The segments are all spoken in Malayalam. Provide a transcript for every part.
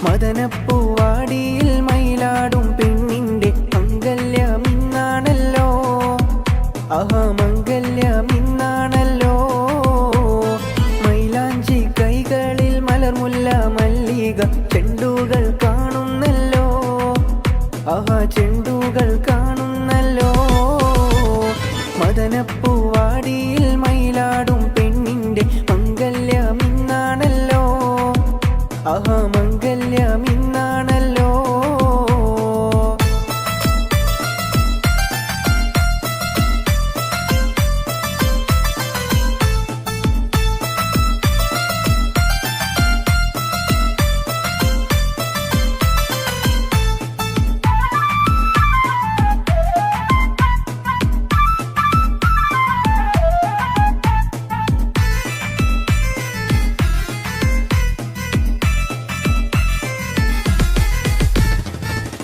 മദനപ്പൂവാടിയിൽ മയിലാടും പെണ്ണിന്റെ മംഗല്യമിന്നാണല്ലോ. ആഹാ മംഗല്യമിന്നാണല്ലോ. മൈലാഞ്ചി കൈകളിൽ മലർമുല്ല മല്ലിക ചെണ്ടുകൾ കാണുന്നല്ലോ. ആഹാ ചെണ്ടുകൾ കാണുന്നല്ലോ. മദനപ്പൂവാടിയിൽ മയിലാടും പെണ്ണിന്റെ മംഗല്യമിന്നാണല്ലോ. ആഹാ മംഗല്യമിന്നാണല്ലോ.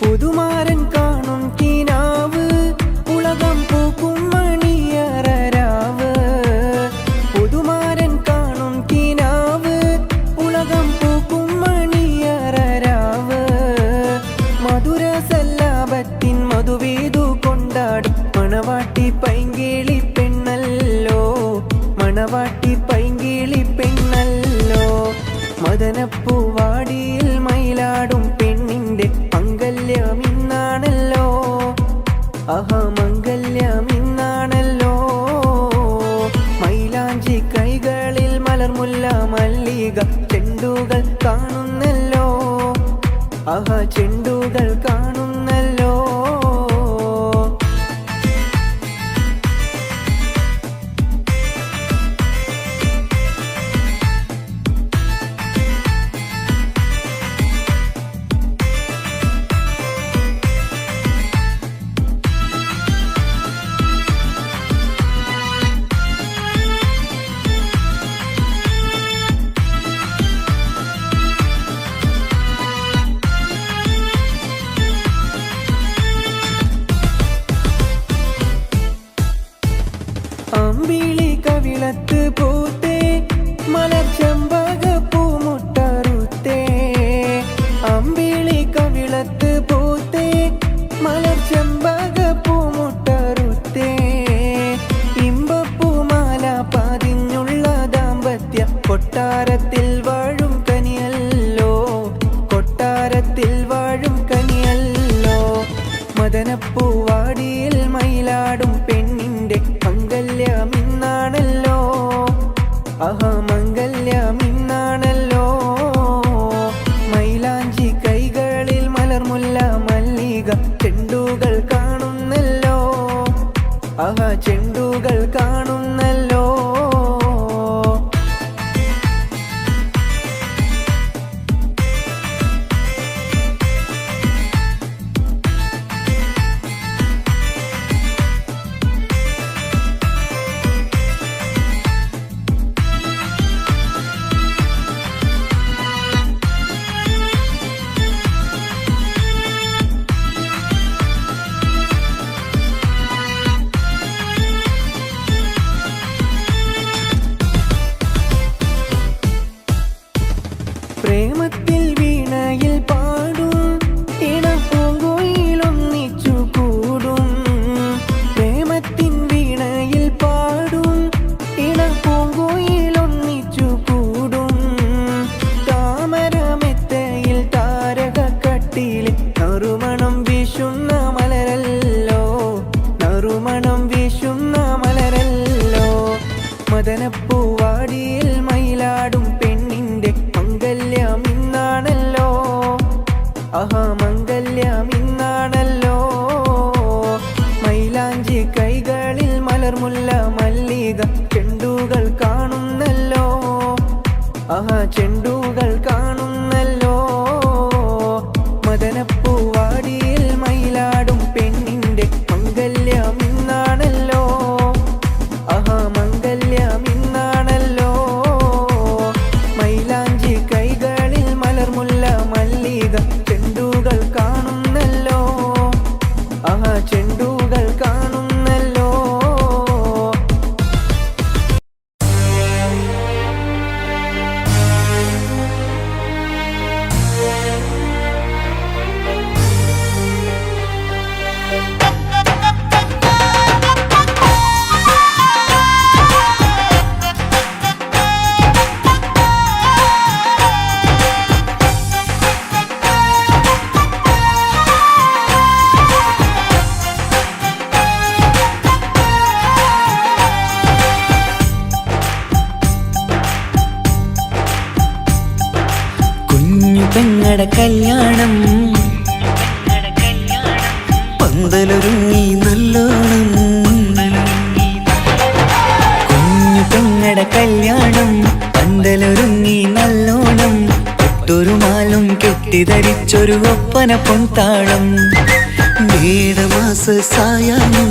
പുതുമാരൻ കാണും കിനാവ് ഉലകം പൂക്കും മണിയറരാവ്. പുതുമാരൻ കാണും കിനാവ് ഉലകം പൂക്കും മണിയറരാവ്. മധുര സല്ലാപത്തിൻ മധുവേദു കൊണ്ടാടും മണവാട്ടി പൈങ്കിളി പെണ്ണല്ലോ. മണവാട്ടി പൈങ്കിളി പെണ്ണല്ലോ. മദനപ്പൂവാടിയിൽ മയിലാടും പെണ്ണിന്റെ മംഗല്യമിന്നാണല്ലോ. ആഹാ മംഗല്യമിന്നാണല്ലോ. മൈലാഞ്ചി കൈകളിൽ മലർമുല്ല മല്ലിക ചെണ്ടുകൾ കാണുന്നല്ലോ. ആഹാ ചെണ്ടുകൾ കാണുന്നല്ലോ. അമ്പിളി കവിളത്ത് പൂത്തേ മലർച്ചെമ്പക പൂമുട്ടറുത്തേ. അമ്പിളി കവിളത്ത് പൂത്തേ മലർച്ചെമ്പക പൂമുട്ടറുത്തേ. ഇമ്പപ്പൂമാല പതിഞ്ഞുള്ള ദാമ്പത്യ കൊട്ടാരത്തിൽ വാഴും കനിയല്ലോ. കൊട്ടാരത്തിൽ വാഴും കനിയല്ലോ. മദനപ്പൂവാടിയിൽ മയിലാടും പെണ്ണിന്റെ മംഗല്യമിന്നാണല്ലോ. ആഹാ മംഗല്യമിന്നാണല്ലോ. മൈലാഞ്ചി കൈകളിൽ മലർമുല്ല മല്ലിക ചെണ്ടുകൾ കാണുന്നല്ലോ. ആഹാ ചെണ്ടുകൾ കാണുന്നല്ലോ. പ്രേമത്തിൽ വീണയിൽ പാടും ഇണപ്പൂങ്കുയിലൊന്നിച്ചു കൂടും. പ്രേമത്തിൻ വീണയിൽ പാടും ഇണപ്പൂങ്കുയിലൊന്നിച്ചു കൂടും. താമരമെത്തയിൽ താരകക്കട്ടിലെ നറുമണം വീശുന്ന മലരല്ലോ. നറുമണം വീശുന്ന മലരല്ലോ. മദനപ്പൂവാടിയിൽ മയിലാടും പെണ്ണിന്റെ മംഗല്യമിന്നാണല്ലോ. ആഹാ മംഗല്യമിന്നാണല്ലോ. മൈലാഞ്ചി കൈകളിൽ മലർമുല്ല മല്ലിക ചെണ്ടുകൾ കാണുന്നല്ലോ. ആഹാ ചെണ്ടുകൾ കാണുന്നല്ലോ. മദനപ്പൂവാടിയിൽ മയിലാടും പെണ്ണിന്റെ മംഗല്യമിന്നാണല്ലോ. ആഹാ മംഗല്യമിന്നാണല്ലോ. മൈലാഞ്ചി കൈകളിൽ മലർമുല്ല മല്ലിക ചെണ്ടുകൾ പെങ്ങടെ കല്യാണം പന്തലൊരുങ്ങി നല്ലോണം. കുഞ്ഞു പെങ്ങടെ കല്യാണം പന്തലൊരുങ്ങി നല്ലോണം. ഒട്ടൊരു മാലും കെട്ടിധരിച്ചൊരു ഒപ്പന പൊൻതാളം. മേടമാസ സായാഹ്നം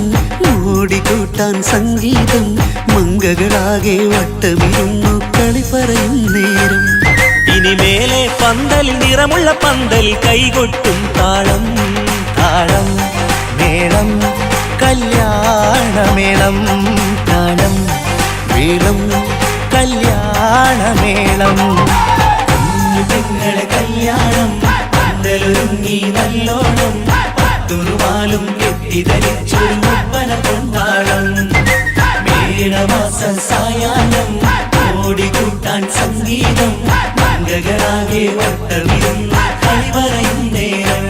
ഓടിക്കൂട്ടാൻ സംഗീതം. മങ്കകളാകെ വട്ടമിരുന്നു കളി പറയും നേരം. ഇനി മേലെ പന്തലിൽ നിറമുള്ള പന്തലിൽ കൈകൊട്ടും താളം. താളം മേളം കല്യാണമേളം. താളം മേളം കല്യാണമേളം. കുഞ്ഞു പെങ്ങളെ കല്യാണം പന്തലൊരുങ്ങി നല്ലോണം. പത്തുറുമാലും കെട്ടിധരിച്ചൊരു ഒപ്പന പൊൻതാളം. മേടമാസ സായാഹ്നം ഓടിക്കൂട്ടാൻ സംഗീതം. മംഗകളാകെ വട്ടമിരുന്ന് കളി പറയും നേരം.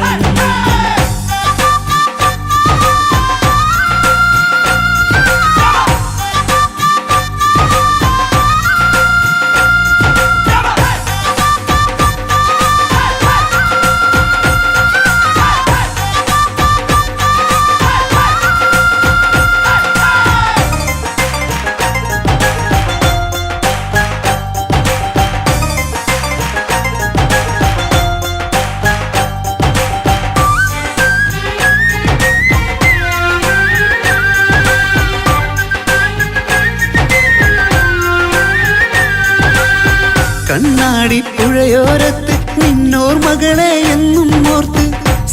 കണ്ണാടി പുഴയോരത്ത് നിന്നോർ മകളെ എന്നും ഓർത്ത്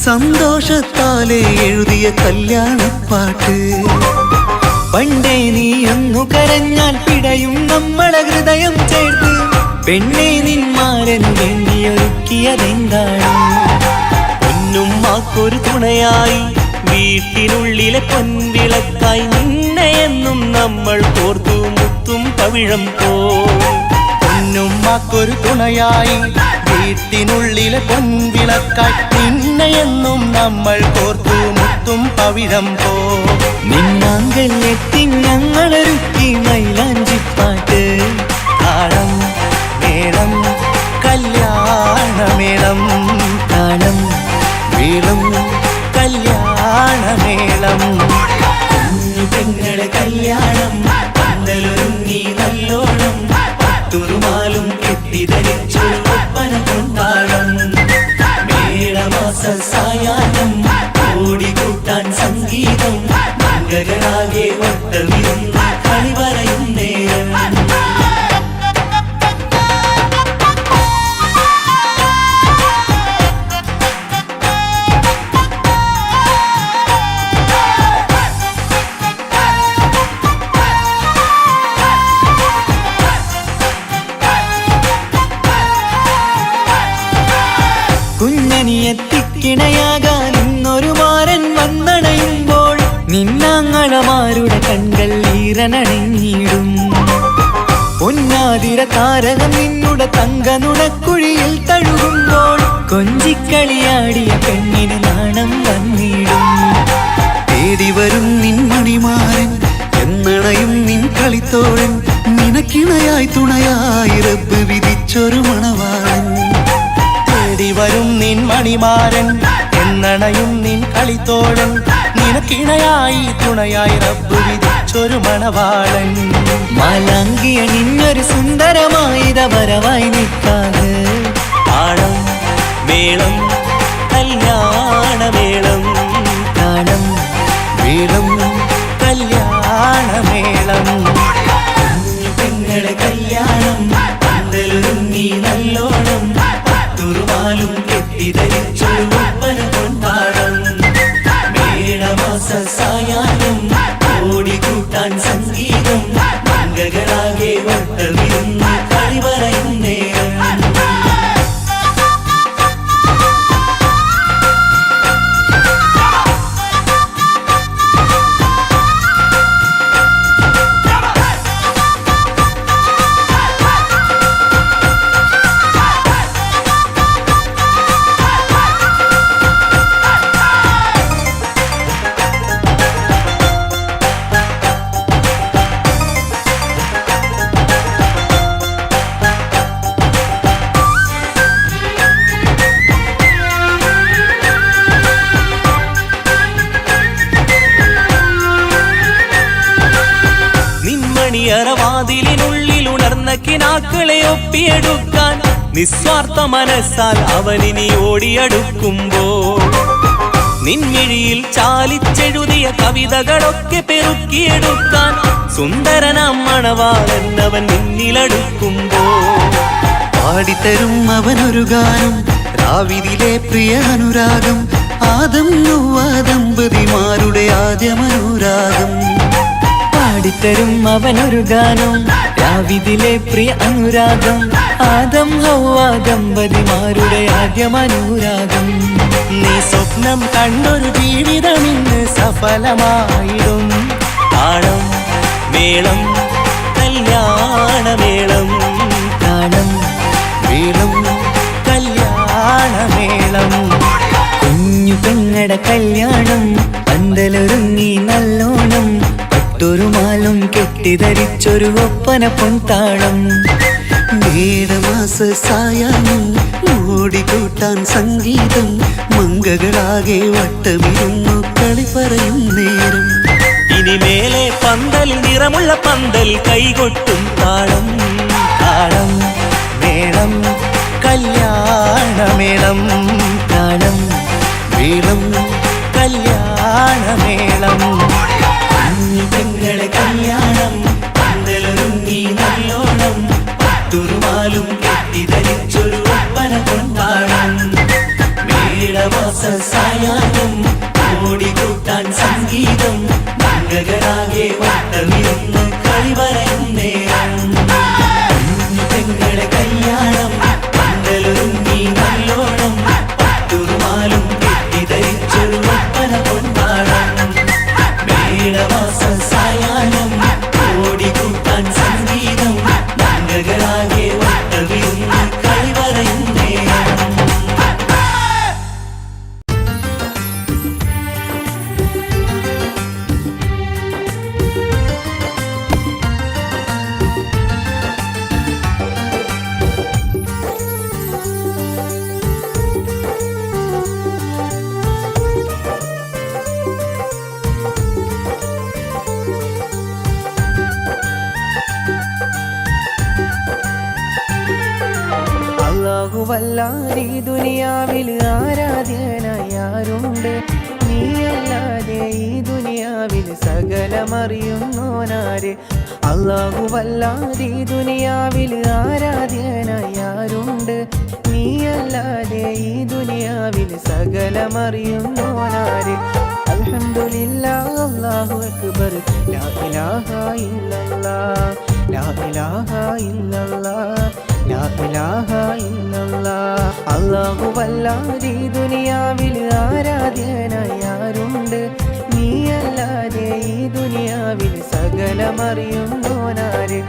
സന്തോഷത്താലെ എഴുതിയ കല്യാണപ്പാട്ട്. പണ്ടേ നീ ഒന്നു കരഞ്ഞാൽ പിടയും നമ്മളെ ഹൃദയം ചേർത്ത്. പെണ്ണെ നിന്മാരനു വേണ്ടിയൊരുക്കിയതെന്താണ്? പൊന്നുമ്മാക്കൊരു തുണയായി വീട്ടിനുള്ളിലെ പൊൻവിളക്കായി നിന്നെ എന്നും നമ്മൾ കോർത്തു മുത്തും പവിഴം പോ. പൊന്നുമ്മാക്കൊരു തുണയായി വീട്ടിനുള്ളിലെ പൊൻവിളക്കായി നിന്നെയെന്നും നമ്മൾ കോർത്തു മുത്തും പവിഴം പോ. നിന്നാങ്കല്ലെത്തി ഞങ്ങളൊരുക്കി മൈലാഞ്ചിപ്പാട്ട്. താളം മേളം കല്യാണമേളം. താളം മേളം കല്യാണമേളം. കുഞ്ഞു പെങ്ങളെ കല്യാണം പന്തലൊരുങ്ങി നല്ലോണം. പത്തുറുമാലും കെട്ടിധരിച്ചൊരു ഒപ്പന പൊൻതാളം. മേടമാസ സായാഹ്നം ഓടിക്കൂട്ടാൻ സംഗീതം. മംഗകളാകെ വട്ടമിരുന്ന് കളി പറയും നേരം. കുഞ്ഞനിയെത്തിക്കിണയാകാൻ ഇന്നൊരു മാരൻ വന്നണയുമ്പോൾ നിന്നാങ്ങളമാരുടെ കൺകൾ ഈറനണിഞ്ഞിടും. പൊന്നാതിര താരകം നിന്നുടെ തങ്കനുടക്കുഴിയിൽ തഴുകുമ്പോൾ കൊഞ്ചിക്കളിയാടിയ പെണ്ണിന് നാണം വന്നിടും. തേടി വരും നിൻ മണിമാരൻ എന്നണയും നിൻ കളിത്തോഴൻ. നിനക്കിണയായി തുണയായി റബ്ബ് വിധിച്ചൊരു മണവാളൻ. തേടി വരും നിൻ മണിമാരൻ എന്നണയും നിൻ കളിത്തോഴൻ. നിനക്കിണയായി തുണയായി റബ്ബ് വിധിച്ചൊരു മണവാളൻ. മാലാങ്കിയ നിന്നൊരു സുന്ദരമായിത വരവായി നിൽക്കാതെ. താളം മേളം കല്യാണമേളം. താളം മേളം കല്യാണമേളം. കുഞ്ഞു പെങ്ങളെ കല്യാണം പന്തലൊരുങ്ങി നല്ലോണം. പത്തുറുമാലും കെട്ടിധരിച്ചൊരു ഒപ്പന പൊൻതാളം. മേടമാസ സായാഹ്നം ഓടിക്കൂട്ടാൻ സംഗീതം. മംഗകളാകെ വട്ടമിരുന്ന് കളി പറയും നേരം. മക്കളെ ഒപ്പിയെടുക്കാൻ നിസ്വാർത്ഥ മനസ്സാൽ അവനിനി ഓടിയടുക്കുമ്പോൾ നിൻമിഴിയിൽ ചാലിച്ചെഴുതിയ കവിതകളൊക്കെ പെറുക്കിയെടുക്കാൻ സുന്ദരനാം മണവാളൻ അവൻ നിന്നിലടുക്കുമ്പോൾ പാടിത്തരും അവനൊരു ഗാനം രാവിലെ പ്രിയ അനുരാഗം ആദം ഹവ്വ ദമ്പതിമാരുടെ ആദ്യമനുരാഗം പാടിത്തരും അവനൊരു ഗാനം രാവിലെ പ്രിയ അനുരാഗം ആദം ഹവ്വ ദമ്പതിമാരുടെ ആദ്യമനുരാഗം നീ സ്വപ്നം കണ്ടൊരു ജീവിതം ഇന്ന് സഫലമായിടും താളം മേളം കല്യാണമേളം താളം മേളം കല്യാണമേളം കുഞ്ഞു പെങ്ങടെ കല്യാണം പന്തലൊരുങ്ങി നല്ലോണം പട്ടൊരു മാലും കെട്ടിധരിച്ചൊരു ഒപ്പന പൊൻതാളം മേടമാസ സായാഹ്നം ഓടിക്കൂട്ടാൻ സംഗീതം മംഗകളാകെ വട്ടമിരുന്നു കളി പറയും നേരം ഇനി മേലെ പന്തൽ നിറമുള്ള പന്തൽ കൈകൊട്ടും താളം താളം മേളം കല്യാണമേളം താളം മേളം കല്യാണമേളം പെങ്ങളെ കല്യാണം പന്തലൊരുങ്ങി നല്ലോണം പട്ടുറുമാലും കെട്ടിധരിച്ചൊരു ഒപ്പന കൊണ്ടാടം മേടമാസ സായാഹ്നം ഓടിക്കൂട്ടാൻ സംഗീതം മംഗകളാകെ വട്ടമിരുന്ന് കളി പറയും നേരം പെങ്ങളെ കല്യാണം പന്തലൊരുങ്ങി നല്ലോണം പട്ടുറുമാലും കെട്ടിധരിച്ചൊരു ഒപ്പന കൊണ്ടാടം മേടമാസ സായാഹ്നം ഓടിക്കൂട്ടാൻ സംഗീതം മംഗകളാകെ വട്ടമിരുന്ന് കളി പറയും നേരം അല്ലാഹുവല്ലാതെ ഈ ദുനിയാവിൽ ആരാധ്യനായാരുണ്ട് നീയല്ലാതെ ഈ ദുനിയാവിൽ സകലമറിയുന്നോനാര് അല്ലാഹുവല്ലാതെ ഈ ദുനിയാവിൽ ആരാധ്യനായാരുണ്ട് നീയല്ലാതെ ഈ ദുനിയാവിൽ സകലമറിയുന്നോനാര് അൽഹംദുലില്ലാഹ് അല്ലാഹു അക്ബർ ലാ ഇലാഹ ഇല്ലല്ലാഹ് ലാ ഇലാഹ ഇല്ലല്ലാഹ് ലാ ഇലാഹ ഇല്ലല്ലാഹ് അല്ലാഹുവല്ലാതെ ഈ ദുനിയാവിൽ ആരാധ്യനായാരുണ്ട് നീയല്ലാതെ ഈ ദുനിയാവിൽ സകലമറിയുന്നോനാര്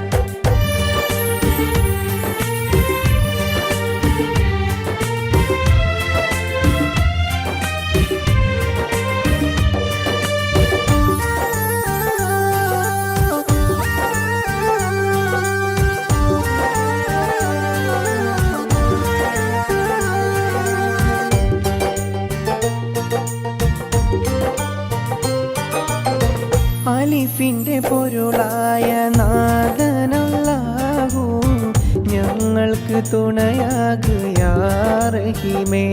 അലിഫിന്റെ പൊരുളായ നാദനല്ലാഹു ഞങ്ങൾക്ക് തുണയാകുയാ റഹീമേ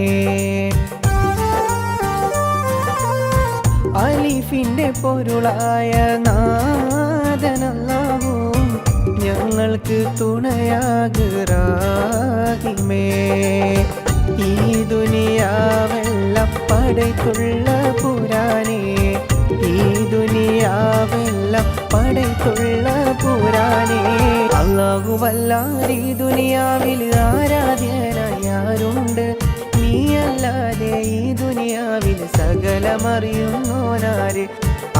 അലിഫിന്റെ പൊരുളായ നാദനല്ലാഹു ഞങ്ങൾക്ക് തുണയാകുറാഹിമേ ഈ ദുനിയാവെല്ലാം പടയ്ക്കുള്ള പുരാനേ ഈ ദുനിയാവെല്ലാം പടയ്ക്കുള്ള പുരാനേ അല്ലാഹുവല്ലാതെ ഈ ദുനിയാവിൽ ആരാധ്യനായാരുണ്ട് നീയല്ലാതെ ഈ ദുനിയാവിൽ സകലമറിയുന്നോനാര്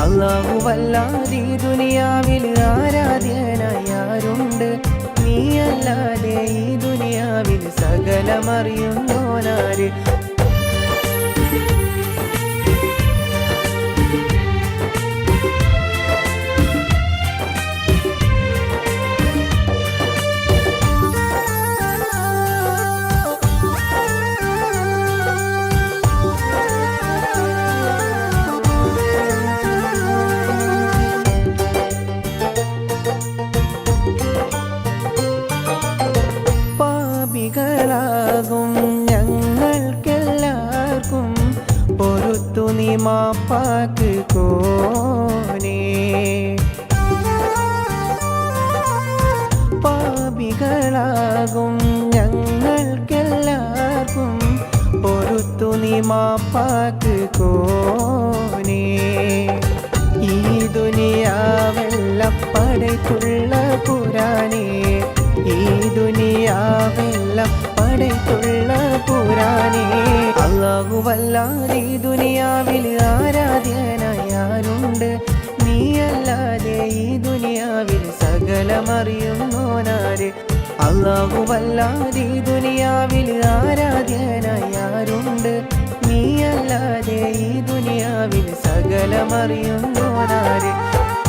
അല്ലാഹുവല്ലാതെ ഈ ദുനിയാവിൽ ആരാധ്യനായാരുണ്ട് നീയല്ലാതെ ഈ ദുനിയാവിൽ സകലമറിയുന്നോനാര് മാപ്പാക്ക് കോനേ പാപികളാകും ഞങ്ങൾക്കെല്ലാവർക്കും പൊറുത്തു നീ മാപ്പാക്ക് കോനേ ഈ ദുനിയാവെല്ലാം പടയ്ക്കുള്ള പുരാനേ ഈ ദുനിയാവെല്ലാം പടയ്ക്കുള്ള പുരാനേ അല്ലാഹുവല്ലാതെ ഈ ദുനിയാവിൽ ആരാധ്യനായാരുണ്ട് നീയല്ലാതെ ഈ ദുനിയാവിൽ സകലമറിയുന്നോനാര് അല്ലാഹുവല്ലാതെ ഈ ദുനിയാവിൽ ആരാധ്യനായാരുണ്ട് നീയല്ലാതെ ഈ ദുനിയാവിൽ സകലമറിയുന്നോനാര്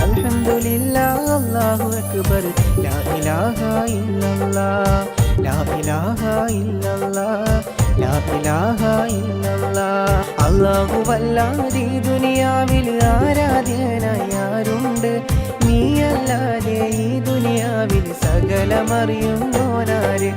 അൽഹംദുലില്ലാഹ് അല്ലാഹു അക്ബർ ലാ ഇലാഹ ഇല്ലല്ലാഹ് ലാ ഇലാഹ ഇല്ലല്ലാഹ് ലാ ഇലാഹ ഇല്ലല്ലാഹ് അല്ലാഹുവല്ലാതെ ഈ ദുനിയാവിൽ ആരാധ്യനായാരുണ്ട് നീയല്ലാതെ ഈ ദുനിയാവിൽ സകലമറിയുന്നോനാര്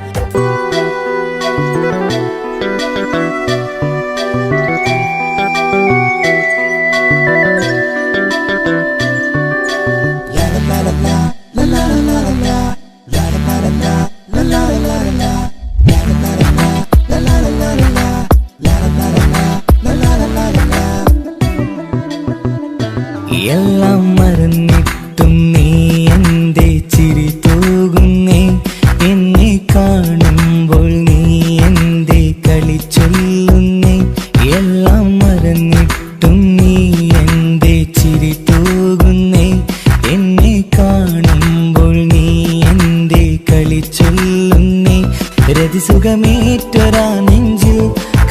എല്ലാം മറന്നിട്ടും നീ എന്റെ ചിരി തൂകുന്നേ എന്നെ കാണുമ്പോൾ നീ എന്റെ കളി ചൊല്ലുന്നേ എല്ലാം മറന്നിട്ടും നീ എന്റെ ചിരി തൂകുന്നേ എന്നെ കാണുമ്പോൾ നീ എന്റെ കളി ചൊല്ലുന്നേ രതിസുഖമേറ്റൊരാ നെഞ്ചിൽ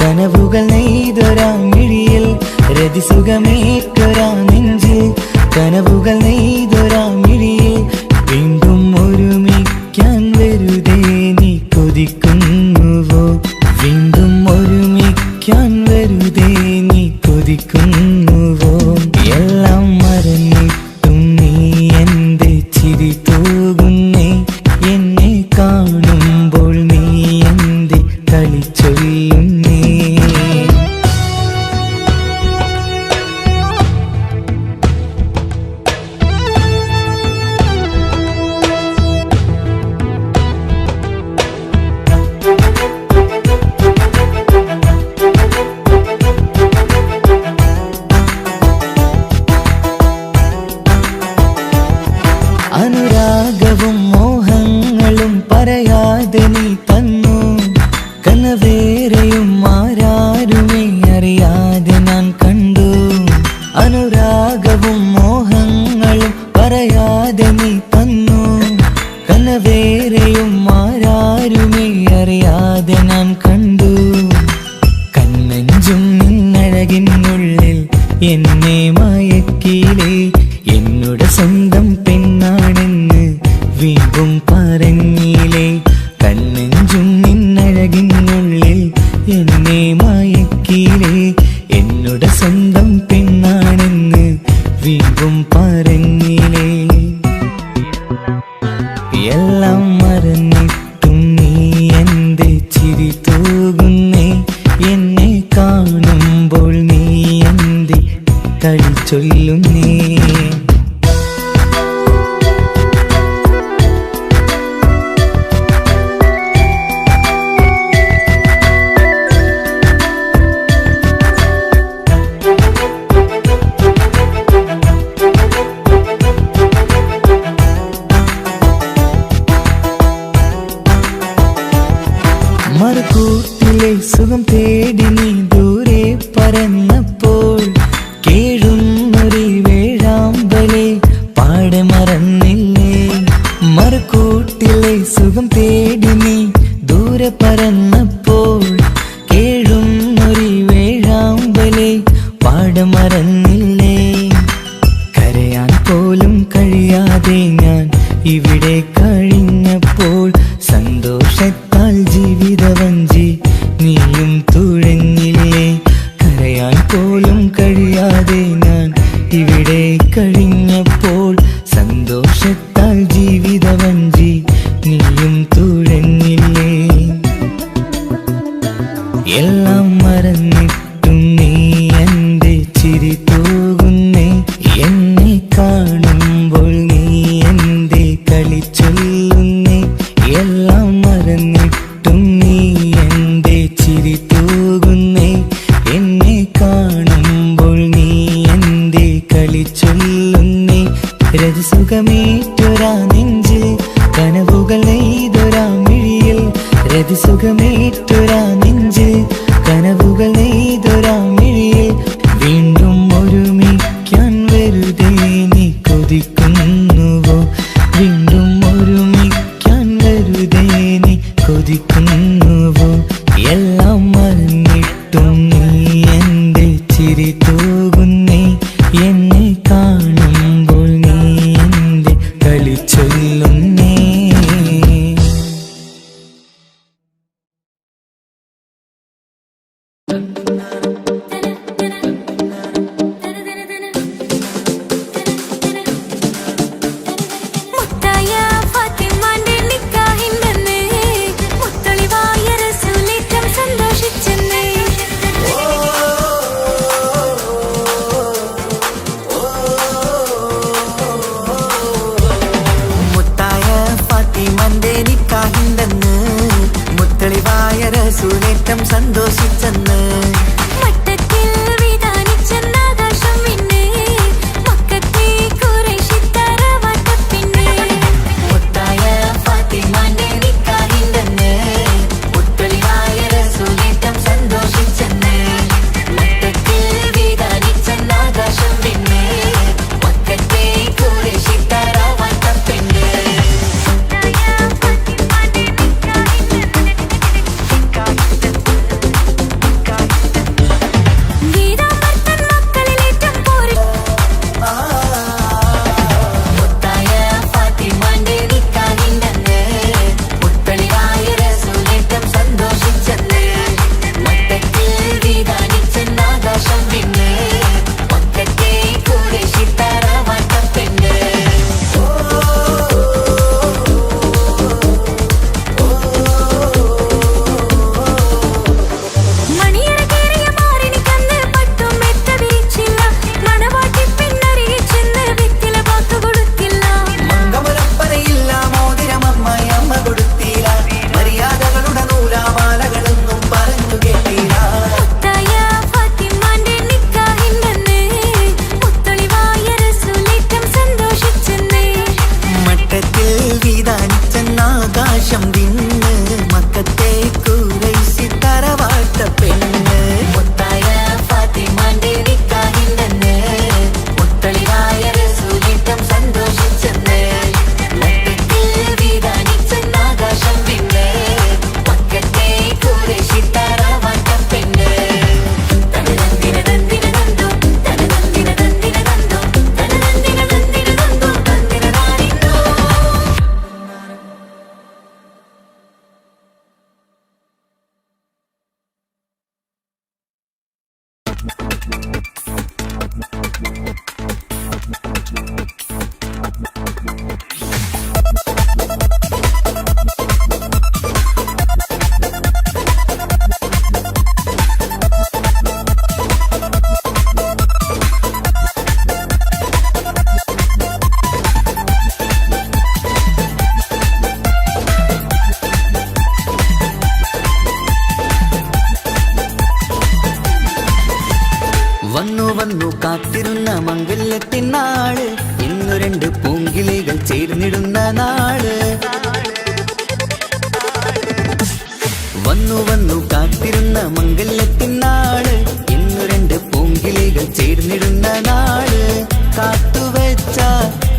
കനവുകൾ നെയ്തൊരാ മിഴിയിൽ രതിസുഖമേറ്റൊരാ നെഞ്ചിൽ കനവുകൾ നെയ്തൊരാ മിഴിയിൽ വീണ്ടും ഒരുമിക്കാൻ വെറുതെ നീ കൊതിക്കുന്നുവോ വീണ്ടും ഒരുമിക്കാൻ വെറുതെ നീ കൊതിക്കുന്നുവോ എല്ലാം മറന്നിട്ടും നീ എന്റെ ചിരി തൂകുന്നേ എന്നെ കാണുമ്പോൾ നീ എന്റെ കളി ചൊല്ലുന്നേ അനുരാഗവും മോഹങ്ങളും പറയാതെ നീ തന്നു കനവേറെയും ആരാരുമേ അറിയാതെ ഞാൻ കണ്ടു അനുരാഗവും മോഹങ്ങളും പറയാതെ നീ തന്നു കനവേറെയും ആരാരുമേ അറിയാതെ ഞാൻ കണ്ടു കണ്ണഞ്ചും നിന്നഴകിനുള്ളിൽ എന്നെ മയക്കിയിലേ എന്നോട് സ്വന്തം പെണ്ണാണെന്ന് വീണ്ടും പറഞ്ഞില്ലേ കണ്ണെഞ്ചും നിന്നഴകിനുള്ളിൽ എന്നെ മയക്കിയില്ലേ എന്നോട് സ്വന്തം പെണ്ണാണെന്ന് വീണ്ടും പറഞ്ഞില്ലേ എല്ലാം മറന്നിട്ടും നീ എന്റെ ചിരി തൂകുന്നേ എന്നെ കാണുമ്പോൾ നീ എന്റെ കളി ചൊല്ലുന്നേ മറുകൂട്ടിലെ സുഖം തേടി നീ ദൂരെ പറന്നപ്പോൾ കേഴുന്നൊരു വേഴാമ്പലെ പാടെ മറന്നില്ലേ മറുകൂട്ടിലെ സുഖം തേടി നീ ദൂരെ പറന്നപ്പോൾ കേഴുന്നൊരു വേഴാമ്പലെ പാടെ മറന്നില്ലേ കരയാൻ പോലും കഴിയാതെ ഞാൻ ഇവിടെ കഴിഞ്ഞപ്പോൾ സന്തോഷത്താൽ ജീവിതവഞ്ചി നീയും തുഴഞ്ഞില്ലേ കരയാൻ പോലും കഴിയാതെ ഞാൻ ഇവിടെ കഴിഞ്ഞപ്പോൾ സന്തോഷത്താൽ ജീവിതവഞ്ചി നീയും തുഴഞ്ഞില്ലേ എല്ലാം മറന്നിട്ടും നീ എന്റെ ചിരി കാട്ടും നീ എൻ്റെ ചിരി തൂകുന്നേ എന്നെ കാണുമ്പോൾ നീ എൻ്റെ കളി ചൊല്ലുന്നേ സുനേറ്റം സന്തോഷിച്ചെന്ന് മട്ടത്തിൽ വിധാനിച്ചെന്നാകാശം പിന്നെ മക്കത്തെ ഖുറൈശിത്തറ വട്ടപ്പിന്നെ മുത്തായ ഫാത്തിമാന്റെ നിക്കാഹിണ്ടെന്ന് മുത്തളിവായ സുനേറ്റം സന്തോഷിച്ചെന്ന് മട്ടത്തിൽ വിധാനിച്ചെന്നാകാശം പിന്നെ മക്കത്തെ ഖുറൈശിത്തറ വട്ടപ്പിന്നെ ആകാശം വിണ്ണ് മക്കത്തെ ഖുറൈശിത്തറ വട്ടപ്പെണ്ണ് മുത്തായ ഫാത്തിമാന്റെ നിക്കാഹിണ്ടെന്ന് മുത്തളിവായ റസൂലിറ്റം സന്തോഷിച്ചെന്ന് മക്കത്തിൽ വിധാനിച്ചെന്നാകാശം വിണ്ണ് മക്കത്തെ ഖുറൈശിത്തറ വട്ടപ്പെണ്ണ് തനനന്ദിന നന്ദിന നന്ദോ തനനന്ദിന നന്ദിന നന്ദോ തനനന്ദിന നന്ദിന നന്ദോ തന്ദിന നാരിന്നോ വന്നു വന്നു കാത്തിരുന്ന മംഗല്യത്തിനാള് ഇന്നു രണ്ട് പൂങ്കിളികൾ ചേർന്നിടുന്ന നാള് വന്നു വന്നു കാത്തിരുന്ന മംഗല്യത്തിനാള് ഇന്നു രണ്ട് പൂങ്കിളികൾ ചേർന്നിടുന്ന നാള് കാത്തുവച്ച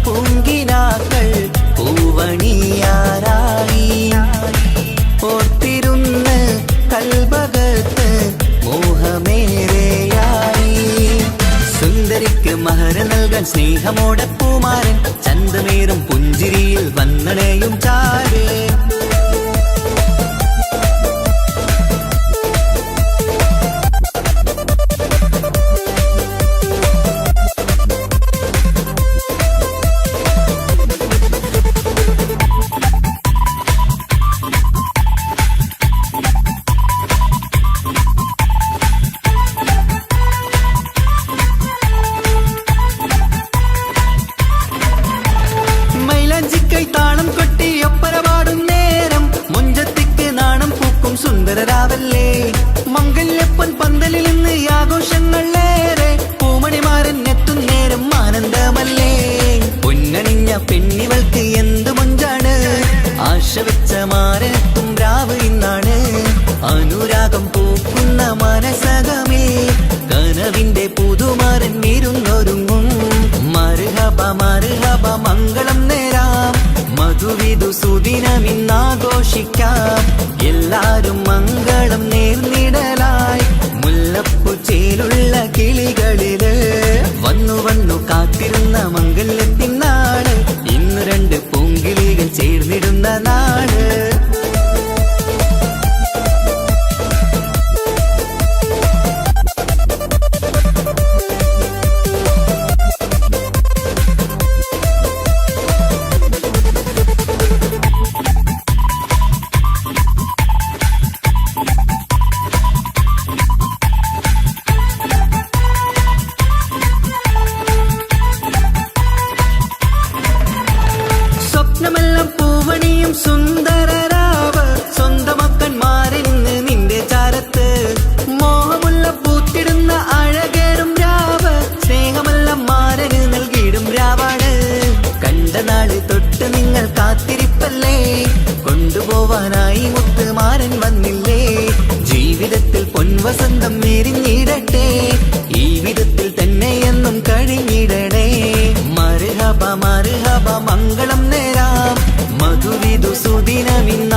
പൂങ്കിനാക്കൾ പൂവണിയാറായി ഓർത്തിരുന്ന് കൽബകത്ത് മോഹമേറെയായി സുന്ദരിക്ക് മഹർ നൽകാൻ സ്നേഹമോടെ പൂമാരൻ ചന്തമേറും പുഞ്ചിരിയിൽ വന്നണയും ചാരേ താളം കൊട്ടി ഒപ്പരപാടും നേരം മുഞ്ചത്തിക്ക് നാണം പൂക്കും സുന്ദരരാവല്ലേ മംഗല്യപ്പൻ പന്തലിൽ നിന്ന് ആഘോഷങ്ങളേറെ പൂമണിമാരൻ എത്തും നേരം ആനന്ദമല്ലേ പൊന്നണിഞ്ഞ പെണ്ണിവൾക്ക് എന്തു മുഞ്ചാണ് ആശ വെച്ച മാരനെത്തും രാവ് ഇന്നാണ് അനുരാഗം പൂക്കുന്ന മനസകമേ കനവിന്റെ പുതുമാരൻ ഇരുന്നൊരുങ്ങും മർഹബ മർഹബ മംഗളം നേരാം മധുവിധു സുദിനമിന്നാഘോഷിക്കാം എല്ലാരും മംഗളം നേർന്നിടലായി വസന്തം എരിഞ്ഞിടട്ടെ ഈ വിധത്തിൽ തന്നെ എന്നും കഴിഞ്ഞിടണേ മർഹബ മർഹബ മംഗളം നേരാം മധുവിധു സുദിനമിന്നാഘോഷിക്കാം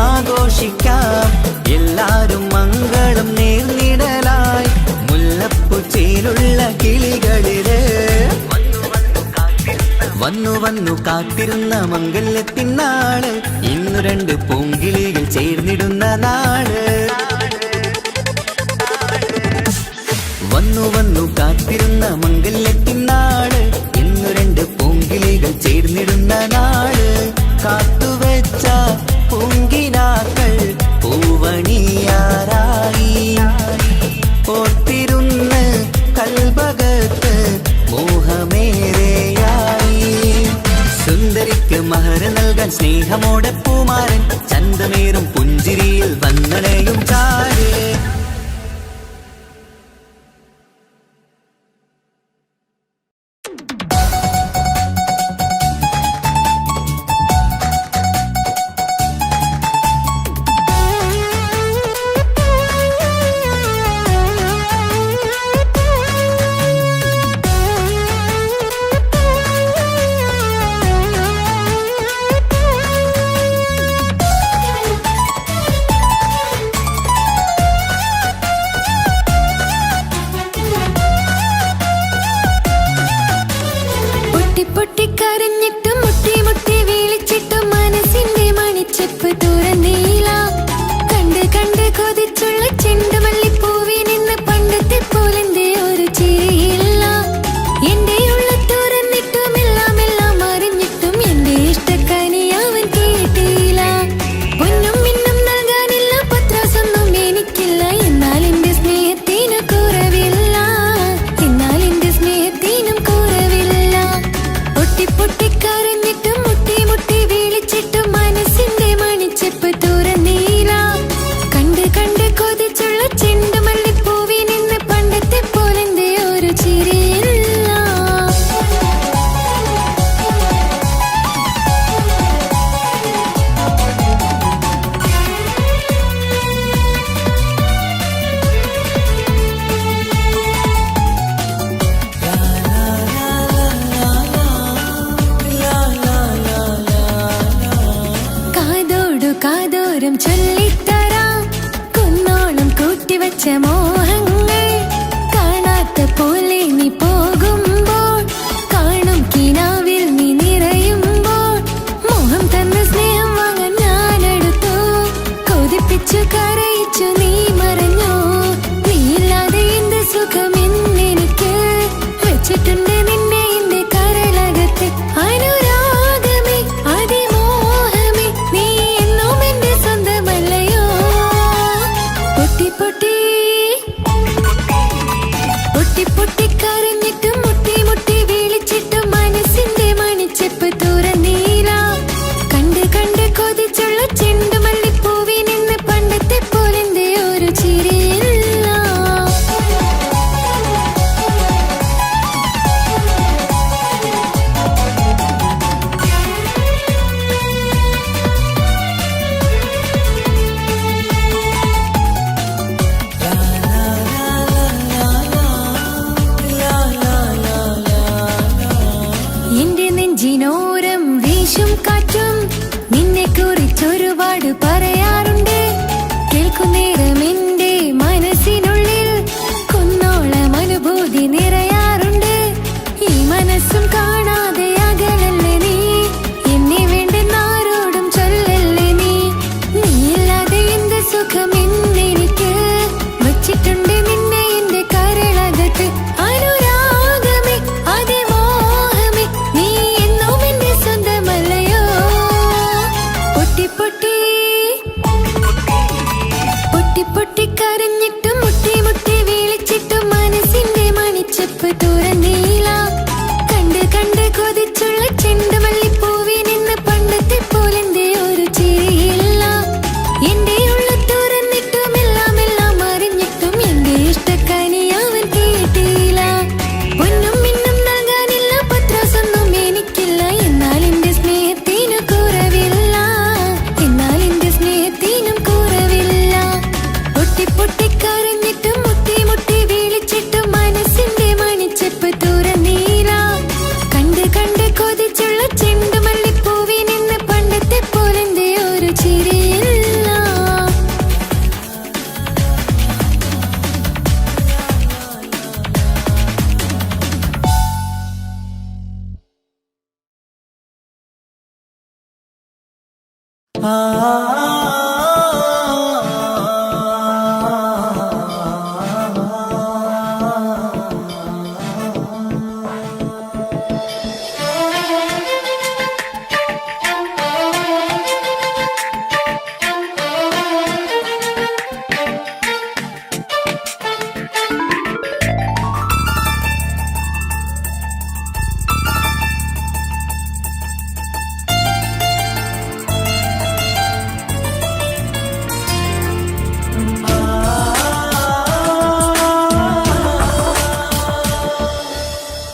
എല്ലാരും മംഗളം നേർന്നിടലായി മുല്ലപ്പൂ ചേലുള്ള കിളികളില് വന്നു കാത്തിരുന്ന മംഗല്യത്തിനാള് ഇന്നു രണ്ട് പൂങ്കിളികൾ ചേർന്നിടുന്ന നാട് വന്നു കാത്തിരുന്ന മംഗല്യത്തിനാള് ഇന്നു രണ്ട് പൂങ്കിളികൾ ചേർന്നിടുന്ന നാട് കാത്തുവെച്ച പൂങ്കിനാക്കൾ പൂവണിയാറായി ഓർത്തിരുന്ന് കൽബകത്ത് മോഹമേറെയായി സുന്ദരിക്ക് മഹർ നൽകാൻ സ്നേഹമോടെ പൂമാരൻ ചന്തമേറും പുഞ്ചിരിയിൽ വന്നണയും ചാരേ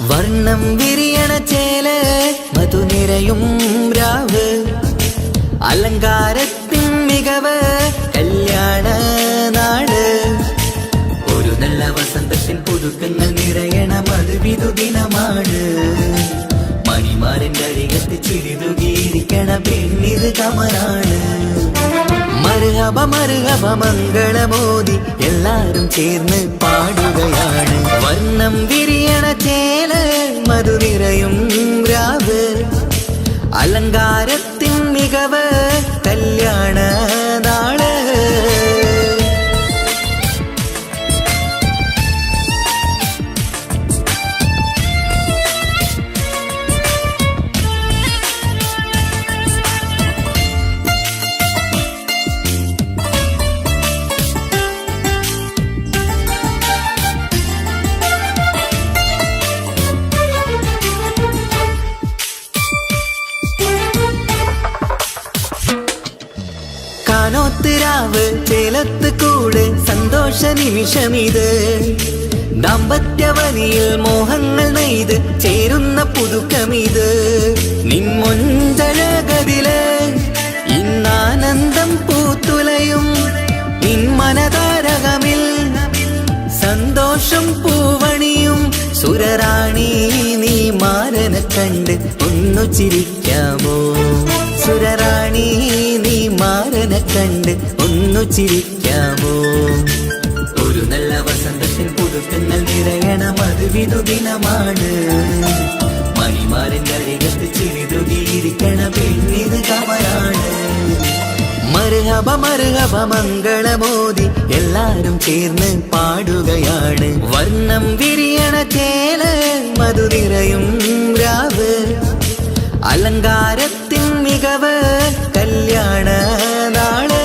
വർണ്ണം വിരിയണ ചേല് മധുനിരയും രാവ് അലങ്കാരത്തിൻ മികവ് കല്യാണ നാട് ഒരു നല്ല വസന്തത്തിൻ പുതുക്കങ്ങൾ നിറയണ മധുവിധു ദിനമാണ് മണിമാരന്റെ അരികത്ത് ചിരിതുകിയിരിക്കണ പെണ്ണിത് കമലാണ് മർഹബ മർഹബ മംഗളമോദി എല്ലാരും ചേർന്ന് പാടുകയാണ് വർണ്ണം വിരിയണ ചേല് മധുനിരയും രാവ് അലങ്കാരത്തിൻ മികവ് കല്യാണ നാള് കാനോത്തിരാവ് ചേലത്ത് കൂടെ സന്തോഷ നിമിഷമിത് ദാമ്പത്യവനിയിൽ മോഹങ്ങൾ നെയ്ത് ചേരുന്ന പുതുക്കമിത് നിൻമൊഞ്ചഴകതില് ഇന്നാനന്ദം പൂത്തുലയും നിൻ മനതാരകമിൽ സന്തോഷം പൂവണിയും സുരറാണി നീ മാരനെ കണ്ട് ഒന്നു ചിരിക്കാമോ സുരറാണി നീ മാരനെ കണ്ട് ഒന്നു ചിരിക്കാമോ ഒരു നല്ല വസന്തത്തിൽ പുതുക്കങ്ങൾ നിറയണ മധുവിധു ദിനമാണ് മണിമാരന്റെ അരികത്ത് ചിരിതുകിയിരിക്കണ പെണ്ണിത് കമലാണ് മർഹബ മർഹബ മംഗളമോദി എല്ലാരും ചേർന്ന് പാടുകയാണ് വർണ്ണം വിരിയണ ചേല് മധുനിരയും രാവ് അലങ്കാരത്തിൻ മികവ് കല്യാണ നാള്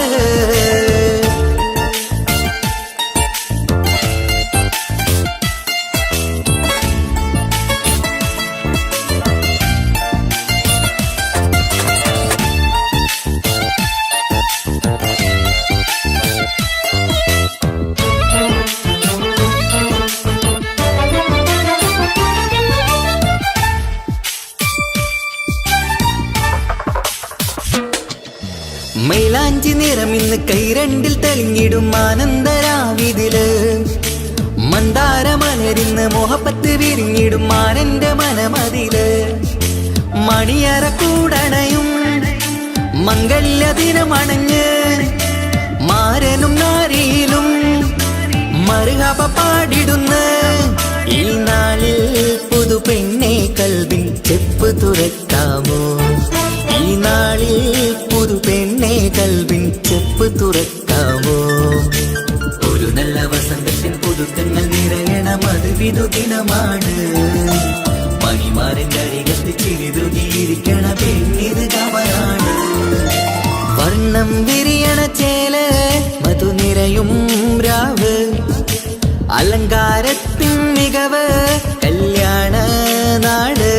മൈലാഞ്ചി നിറമിന്ന് കൈരണ്ടിൽ തെളിഞ്ഞിടും ആനന്ദരാവിതില് മന്ദാരമലരിന്ന് മോഹപ്പത്ത് വിരിഞ്ഞിടും മാനന്റെ മനമതില് മണിയറ കൂടണയും മംഗല്യ ദിനമണഞ്ഞ് മാരനും നാരിയിലും മർഹബ പാടിടുന്ന ഈ നാളിൽ പുതു പെണ്ണെ കൽവിൻ ചെപ്പ് തുറക്കാമോ ഈ നാളിൽ പുതു പെണ്ണെ കൽവിൻ ചെപ്പ് തുറക്കാമോ ഒരു നല്ല വസന്തത്തിൽ പുതുക്കങ്ങൾ നിറയണ മധുവിധു ദിനമാണ് മണിമാരന്റെ അരികത്ത് ചിരിതുകിയിരിക്കണ പെണ്ണിത് കമലാണ് വർണ്ണം വിരിയണ ചേല് മധുനിരയും രാവ് അലങ്കാരത്തിൻ മികവ് കല്യാണ നാട്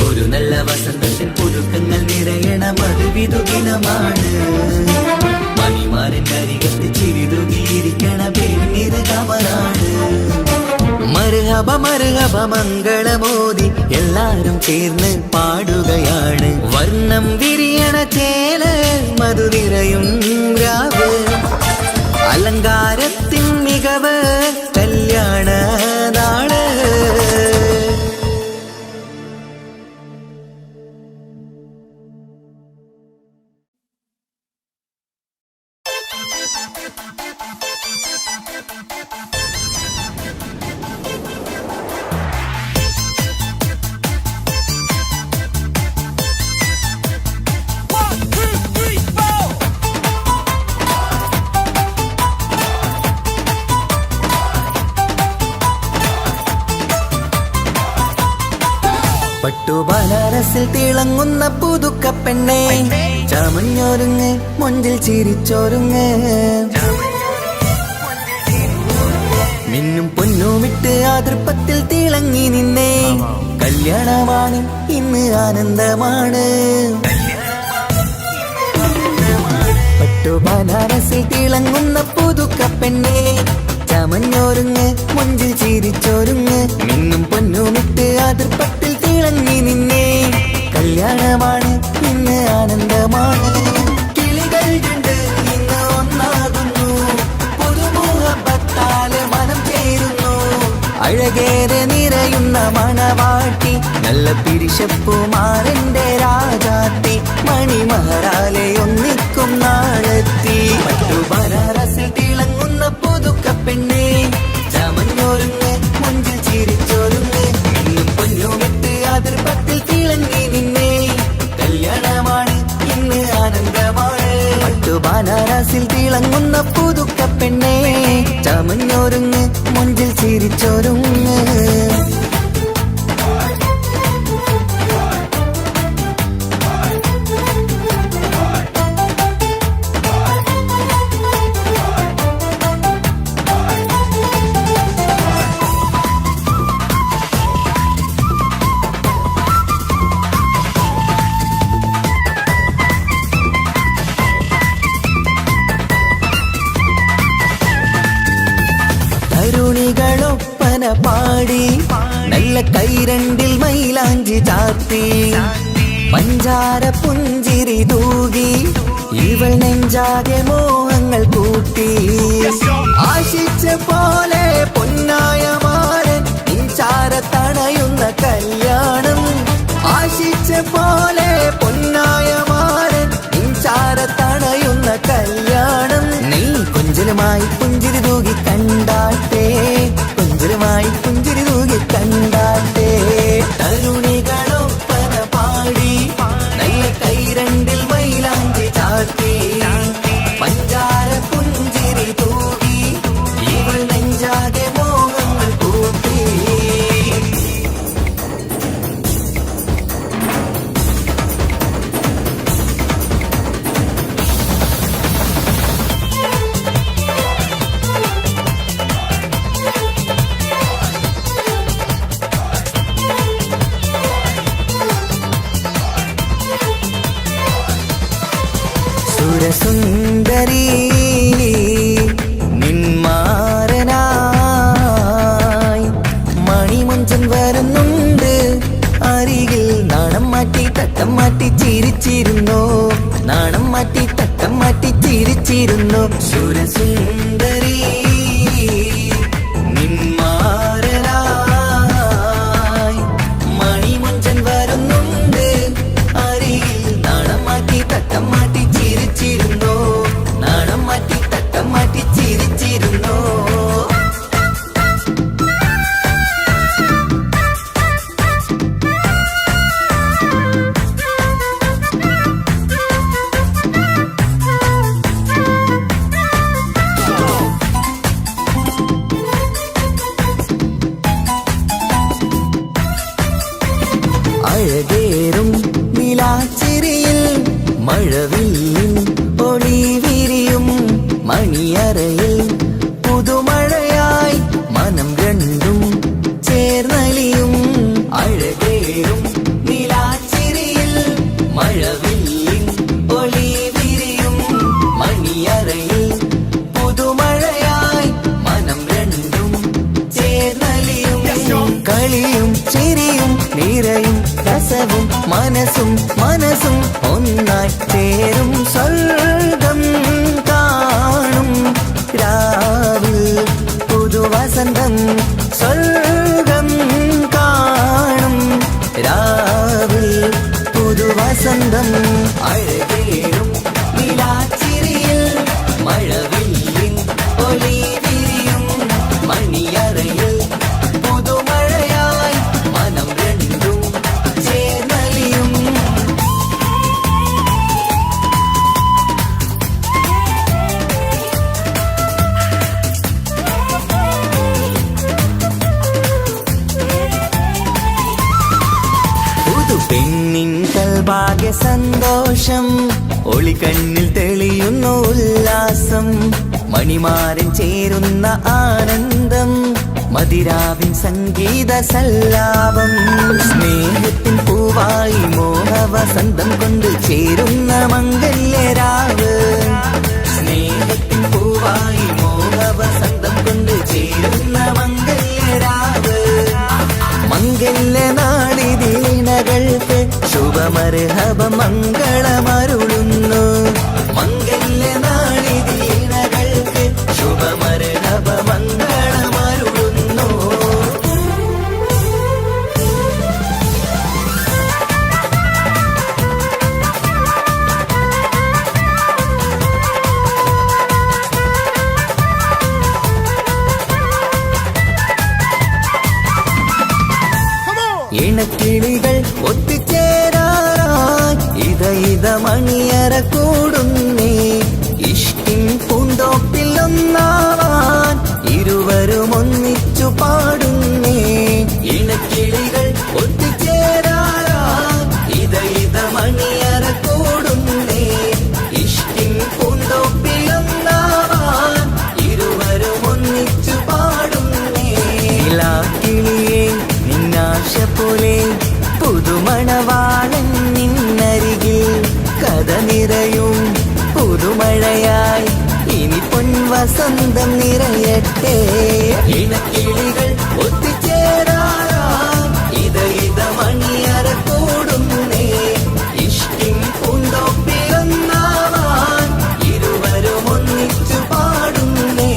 ഒരു നല്ല വസന്തത്തിൽ പുതുക്കങ്ങൾ നിറയണ മധുവിധു ദിനമാണ് മണിമാരന്റെ അരികത്ത് ചിരിതുകിയിരിക്കണ പെണ്ണിത് കമലാണ് മർഹബ മർഹബ മംഗളമോദി എല്ലാരും ചേർന്ന് പാടുകയാണ് വർണ്ണം വിരിയണ ചേല് മധുനിരയും രാവ് അലങ്കാരത്തിൻ മികവ് കല്യാണ നാള് പട്ടുബനാരസിൽ തിളങ്ങുന്ന പുതുക്കപ്പെണ്ണേ ചമഞ്ഞൊരുങ്ങ് മുഞ്ചിൽ ചിരിച്ചൊരുങ്ങ് മിന്നും പൊന്നുമിട്ട് ആതൃപ്പത്തിൽ തിളങ്ങി നിന്നേ കല്യാണമാണ് ഇന്ന് ആനന്ദമാണ് പട്ടുബനാരസിൽ തിളങ്ങുന്ന പുതുക്കപ്പെണ്ണേ ചമഞ്ഞൊരുങ്ങ് മുഞ്ചിൽ ചിരിച്ചൊരുങ്ങ് മിന്നും പൊന്നുമിട്ട് ആതൃപ്പത്തിൽ തിളങ്ങി നിന്നേ കല്യാണമാണ് ഇന്ന് ആനന്ദമാണ് കിളികൾ രണ്ട് ഇന്ന് ഒന്നാകുന്നു പുതുമുഹബത്താല് മനം ചേരുന്നു അഴകേറെ നിറയുന്ന മണവാട്ടി നല്ല പിരിശപ്പുമാരന്റെ രാജാത്തി മണിമഹറാലെ ഒന്നിക്കും നാളെത്തി പട്ടുബനാരസിൽ തിളങ്ങുന്ന പുതുക്കപ്പെണ്ണേ ചമഞ്ഞൊരുങ്ങ് മുഞ്ചിൽ ചിരിച്ചൊരുങ്ങ് ഇന്നും പൊന്നുമിട്ട് അതിർപ്പത്തിൽ തിളങ്ങി നിന്നേ കല്യാണമാണ് ഇന്ന് ആനന്ദമാണ് പട്ടുബനാരസിൽ തിളങ്ങുന്ന പുതുക്കപ്പെണ്ണേ ചമഞ്ഞൊരുങ്ങ് മുഞ്ചിൽ ചിരിച്ചൊരുങ്ങ് തരുണികളൊപ്പന പാടി നല്ല കൈരണ്ടിൽ മൈലാഞ്ചി ചാർത്തി പഞ്ചാര പുഞ്ചിരി തൂകി ഇവൾ നെഞ്ചാകെ മോഹങ്ങൾ കൂട്ടി ആശിച്ച പോലെ പൊന്നായ മാരൻ ഇൻചാര തണയുന്ന കല്യാണം ആശിച്ച പോലെ പൊന്നായ മാരൻ ഇൻചാര തണയുന്ന കല്യാണം നീ കൊഞ്ചലുമായി പുഞ്ചിരി തൂകി കണ്ടാട്ടെ കൊഞ്ചലുമായി പുഞ്ചിരി തൂകി കണ്ടാട്ടെ തരുണികളൊപ്പന പാടി നല്ല കൈരണ്ടിൽ മൈലാഞ്ചി ചാർത്തി പഞ്ചാര പുഞ്ചിരി തൂകി ഇവൾ നെഞ്ചാകെ മോഹങ്ങൾ കൂട്ടി സുരസുന്ദരി നിന്മാരനായി മണിമുഞ്ചൻ വരുന്നുണ്ട് അരികിൽ നാണം മാറ്റി തട്ടം മാറ്റി ചിരിച്ചിരുന്നു നാണം മാറ്റി തട്ടം മാറ്റി ചിരിച്ചിരുന്നു സുരസുന്ദരി നിന്മാരനായി മണിമുഞ്ചൻ വരുന്നുണ്ട് അരികിൽ നാണം മാറ്റി തട്ടം മാറ്റി ചിരിച്ചിരുന്നു നാണം മാറ്റി തട്ടം മാറ്റി ചിരിച്ചിരുന്നു അഴകേറും നിലാച്ചിരിയിൽ മഴവില്ലിൻ ഒളി വിരിയും മണിയറയിൽ പുതുമഴയായി മനം രണ്ടും ചേർന്നലിയും അഴകേറും നിലാച്ചിരിയിൽ മഴവില്ലിൻ ഒളി വിരിയും മണിയറയിൽ പുതുമഴയായി മനം രണ്ടും ചേർന്നലിയും കളിയും ചിരിയും നിറയും രസവും മനസ്സും മനസ്സും ഒന്നായി ചേരും സ്വർഗം കാണും രാവിൽ പുതുവസന്തം സ്വർഗം കാണും രാവിൽ പുതുവസന്തം അഴകേറും നിലാച്ചിരിയിൽ മഴവില്ലിൻ ഒലി വിരിയും മണിയറയിൽ പുതുമഴയായി മനം രണ്ടും ചേർന്നലിയും സന്തോഷം ഒളിക്കണ്ണിൽ തെളിയുന്നു ഉല്ലാസം മണിമാരൻ ചേരുന്ന ആനന്ദം മതിരാവിൻ സംഗീത സല്ലാപം സ്നേഹത്തിൻ പൂവായി മോഹവസന്തം കൊണ്ട് ചേരുന്ന മംഗല്യരാവ് സ്നേഹത്തിൻ പൂവായി മോഹവസന്തം കൊണ്ട് ചേരുന്ന മംഗല്യരാവ് മംഗല്യ നാടിദീനകൾക്ക് ശുഭമർഹബ മംഗളമരുളുന്നു മംഗല്യ നാടിദീനകൾക്ക് ശുഭമർഹബ മംഗളമരുളുന്നു ഇണക്കിളികൾ ഒത്തുചേരാറായി ഇത മണിയറ കൂടുന്നേ ഇഷ്ടിൻ പൂന്തോപ്പിൽ ഒന്നാവാൻ ഇരുവരും ഒന്നിച്ചു പാടുന്നേ ഇണക്കിളികൾ ഒത്തുചേരാറായി ഇത മണിയറ കൂടുന്നേ ഇഷ്ടിൻ പൂന്തോപ്പിൽ ഒന്നാവാൻ ഇരുവരും ഒന്നിച്ചു പാടുന്നേ കിളിയേ നിന്നാശ പോലെ പുതുമണവാളൻ നിന്നരികിൽ കഥ നിറയും പുതുമഴയായി ഇനി പൊൻവസന്തം നിറയട്ടെ ഇണക്കിളികൾ ഒത്തുചേരാറായി ഇത മണിയറ കൂടുന്നേ ഇഷ്ടിൻ പൂന്തോപ്പിലൊന്നാവാൻ ഇരുവരും ഒന്നിച്ചു പാടുന്നേ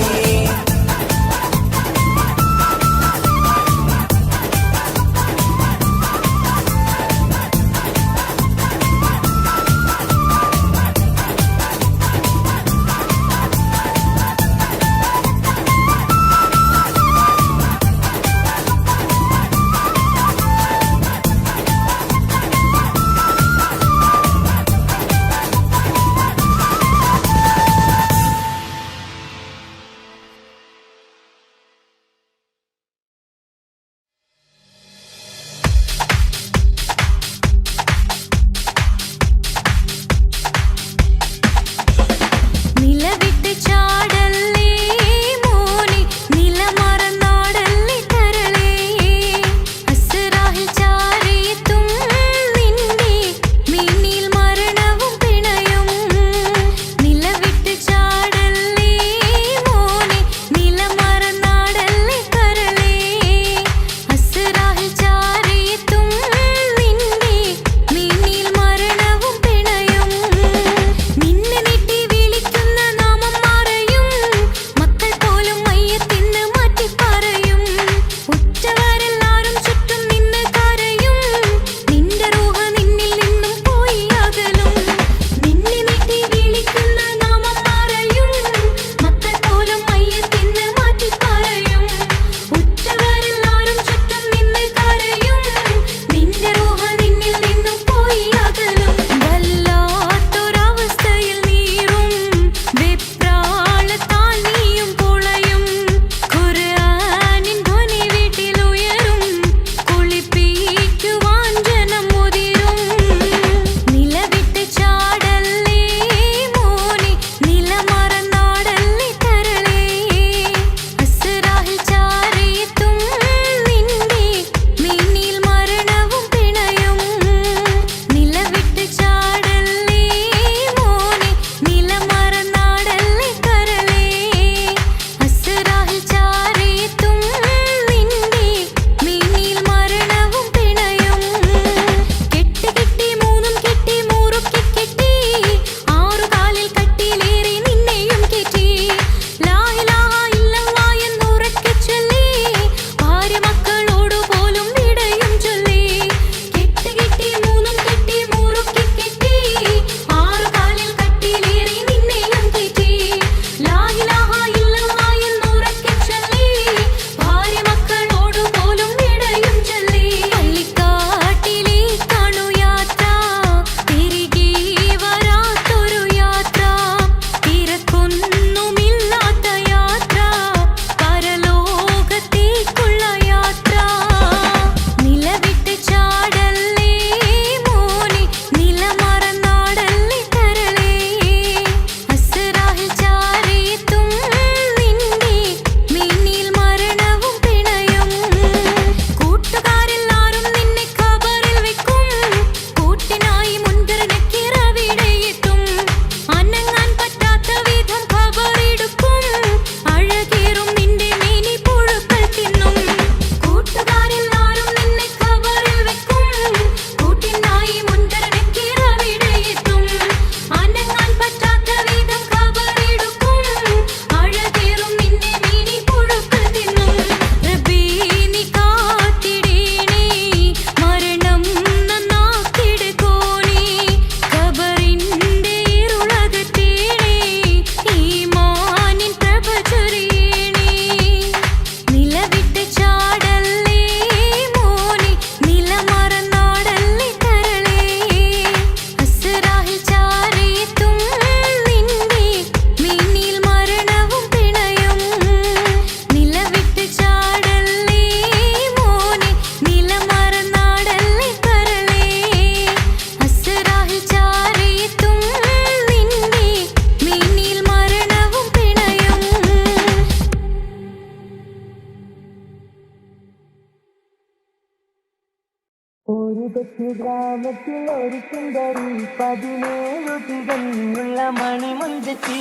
ഒരു കൊച്ചു ഗ്രാമത്തിൽ ഒരു സുന്ദരി 17 തികഞ്ഞുള്ള മണിമുഞ്ചത്തി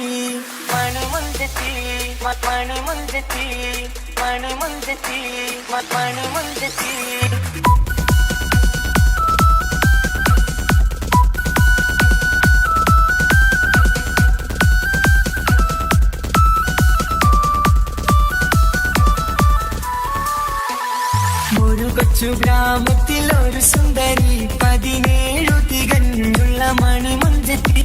മണിമുഞ്ചത്തി മണിമുഞ്ചത്തി മണിമുഞ്ചത്തി മണിമുഞ്ചത്തി കൊച്ചു ഗ്രാമത്തിൽ ഒരു സുന്ദരി 17 തികഞ്ഞുള്ള മണിമുഞ്ചത്തി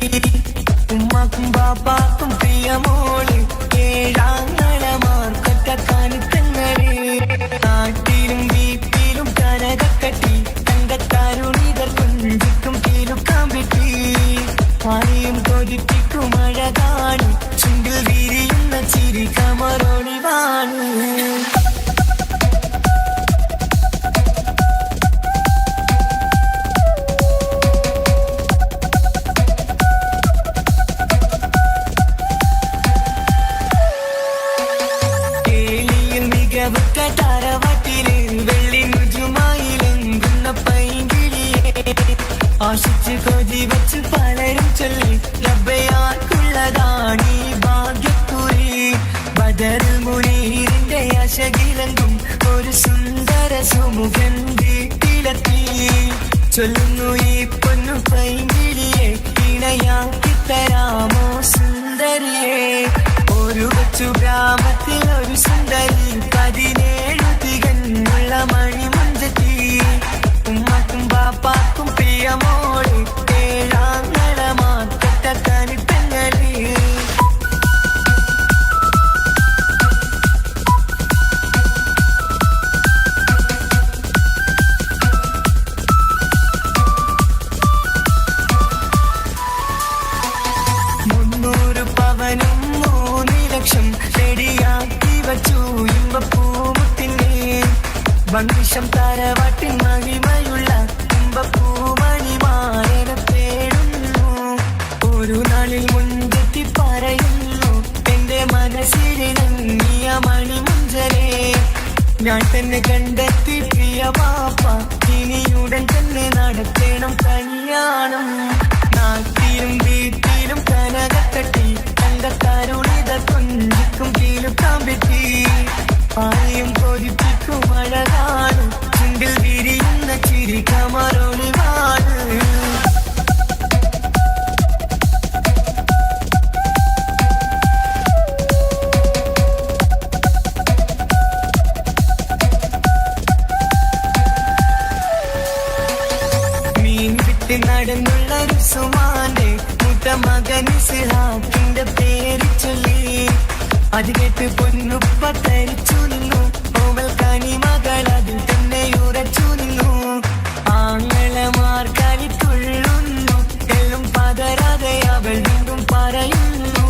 ഉമ്മാക്കും ബാപ്പാക്കും പ്രിയമോള് 7 കാണിത്തങ്ങള് നാട്ടിലും വീട്ടിലും കനകക്കട്ടി തങ്കത്താരുണികൾ കുഞ്ചിക്കും കീലുക്കാൻ പറ്റി ആരെയും കൊതിപ്പിക്കും അഴകാണ് ചുണ്ടിൽ വിരിയുന്ന ചിരി കമറൊളിവാണ് തറവാട്ടില് വെള്ളി നുജുമായിലെങ്കുന്ന പൈങ്കിളിയെ ആശിച്ച് കൊതി വച്ച് പലരും ചൊല്ലി ലബ്ബയാർക്കുള്ളതാണീ ഭാഗ്യക്കുറി ബദറുൽ മുനീറിന്റെ അശകിലങ്കും ഒരു സുന്ദര സുമുഖൻ വീട്ടിലെത്തി ചൊല്ലുന്നു ഈ പൊന്നു പൈങ്കിളിയെ ഇണയാക്കി തരാമോ സുന്ദരിയെ ഒരു കൊച്ചു ഗ്രാമത്തിൽ ഒരു സുന്ദരി 17 തികഞ്ഞുള്ള മണിമുഞ്ചത്തി ഉമ്മാക്കും ബാപ്പാക്കും പ്രിയമോള് 7 കാണിത്തങ്ങള് പവനും 3 ലക്ഷം റെഡിയാക്കി വച്ചു ഇമ്പപ്പൂമുത്തിന്റെ വംശം തറവാട്ടിൻ മഹിമയുള്ള ഇമ്പപ്പൂമണിമാരനെ തേടുന്നു ഒരു നാളിൽ മുൻപെത്തി പറയുന്നു എന്റെ മനസ്സിലിണങ്ങിയ മണിമുഞ്ചരെ ഞാൻ തന്നെ കണ്ടെത്തി പ്രിയ ബാപ്പ ഇനിയുടൻ തന്നെ നടത്തണം കല്യാണം നാട്ടിലും വീട്ടിലും കനകക്കട്ടി തങ്കത്താരുണിത കൊഞ്ചിക്കും കീലുക്കാൻ പറ്റി ആരെയും കൊതിപ്പിക്കും അഴകാണ് ചുണ്ടിൽ വിരിയുന്ന ചിരി കമറൊളിവാണ് നടന്നുള്ള റുസുമാന്റെ മൂത്ത മകൻ ഇസ്ഹാഖിന്റെ പേര് ചൊല്ലി അത് കേട്ട് പൊന്നുപ്പ തരിച്ചു നിന്നു ഓമൽ കനി മകൾ അതിൽ തന്നെ ഉറച്ചു നിന്നു ആങ്ങളമാർ കനി തുള്ളുന്നു എല്ലും പതരാതെ അവൾ വീണ്ടും പറയുന്നു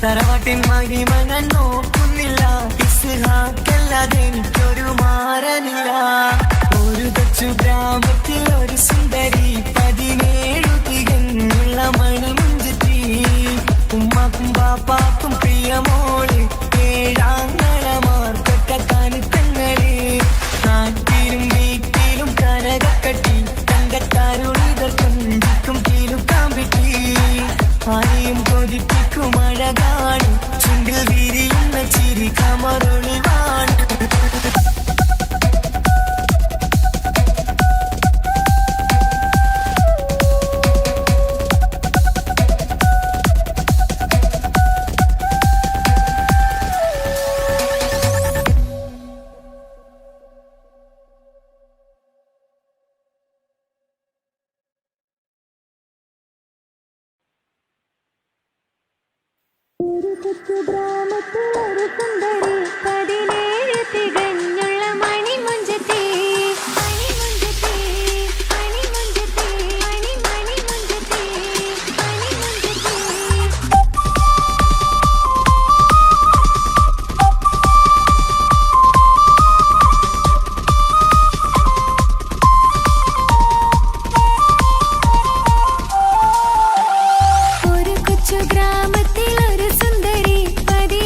തറവാട്ടിൻ മഹിമ ഞാൻ നോക്കുന്നില്ല ഇസ്ഹാഖല്ലാതെ എനിക്കൊരു മാറനില്ല ഒരു കൊച്ചു ഗ്രാമത്തിൽ ഒരു സുന്ദരി 17 തികഞ്ഞുള്ള മണിമുഞ്ചത്തി ഉമ്മാക്കും ബാപ്പാക്കും പ്രിയമോള് 7 കാണിത്തങ്ങള് നാട്ടിലും വീട്ടിലും കനകക്കട്ടി തങ്കത്താരുണികൾ കൊഞ്ചിക്കും കീലുക്കാൻ പറ്റി ആരെയും കൊതിപ്പിക്കും അഴകാണ് ചുണ്ടിൽ വിരിയുന്ന ചിരി കമറൊളിവാണ് ഒരു കൊച്ചു ഗ്രാമത്തിൽ ഒരു സുന്ദരി 17 തികഞ്ഞുള്ള മണിമുഞ്ചത്തി മണിമുഞ്ചത്തി മണിമുഞ്ചത്തി മണിമുഞ്ചത്തി മണിമുഞ്ചത്തി ഒരു കൊച്ചു ഗ്രാമത്തിൽ ഒരു സുന്ദരി 17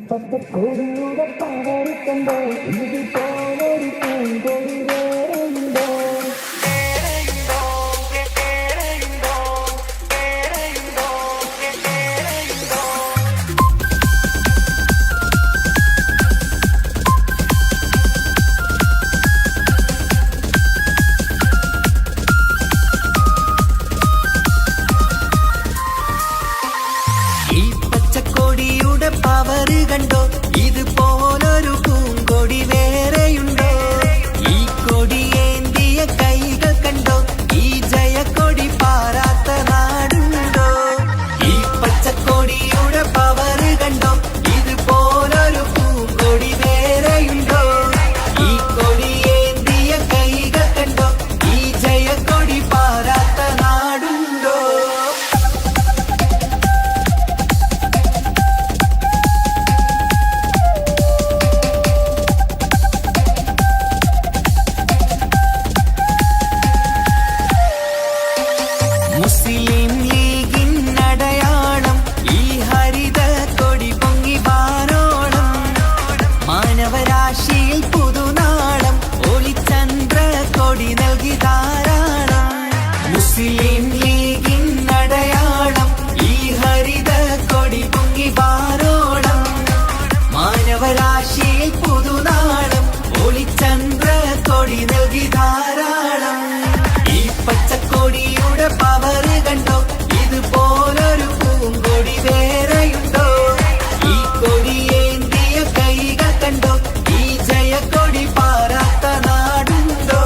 പച്ചക്കൊടിയുടെ പവർ കണ്ടോ ഇതുപോലൊരു പൂങ്കൊടി വേറെയുണ്ടോ ഈ പച്ചക്കൊടിയുടെ പവർ കണ്ടോ ഇതുപോലൊരു പൂങ്കൊടി വേറെയുണ്ടോ ഈ കൊടിയേന്തിയ കൈകൾ കണ്ടോ ഈ ജയക്കൊടി പാറാത്ത നാടുണ്ടോ ഈ പച്ചക്കൊടിയുടെ പവർ കണ്ടോ ഇതുപോലൊരു പൂങ്കൊടി വേറെയുണ്ടോ ഈ കൊടിയേന്തിയ കൈകൾ കണ്ടോ ഈ ജയക്കൊടി പാറാത്ത നാടുണ്ടോ മുസ്ലിം ലീഗിൻ അടയാളം ഈ ഹരിത കൊടി പൊങ്ങി വാനോളം മാനവരാശിയിൽ പുതുനാളം ഒളിച്ചന്ദ്ര കൊടി നൽകി ധാരാളം മുസ്ലിം ലീഗിൻ അടയാളം ഈ ഹരിത കൊടി പൊങ്ങി വാനോളം മാനവരാശിയിൽ പുതുനാളം ഒളിച്ചന്ദ്ര കൊടി നൽകി ധാരാളം ഈ പച്ചക്കൊടിയുടെ പവർ കണ്ടോ ഇതുപോലൊരു പൂങ്കൊടി വേറെയുണ്ടോ ഈ കൊടിയേന്തിയ കൈകൾ കണ്ടോ ഈ ജയക്കൊടി പാറാത്ത നാടുണ്ടോ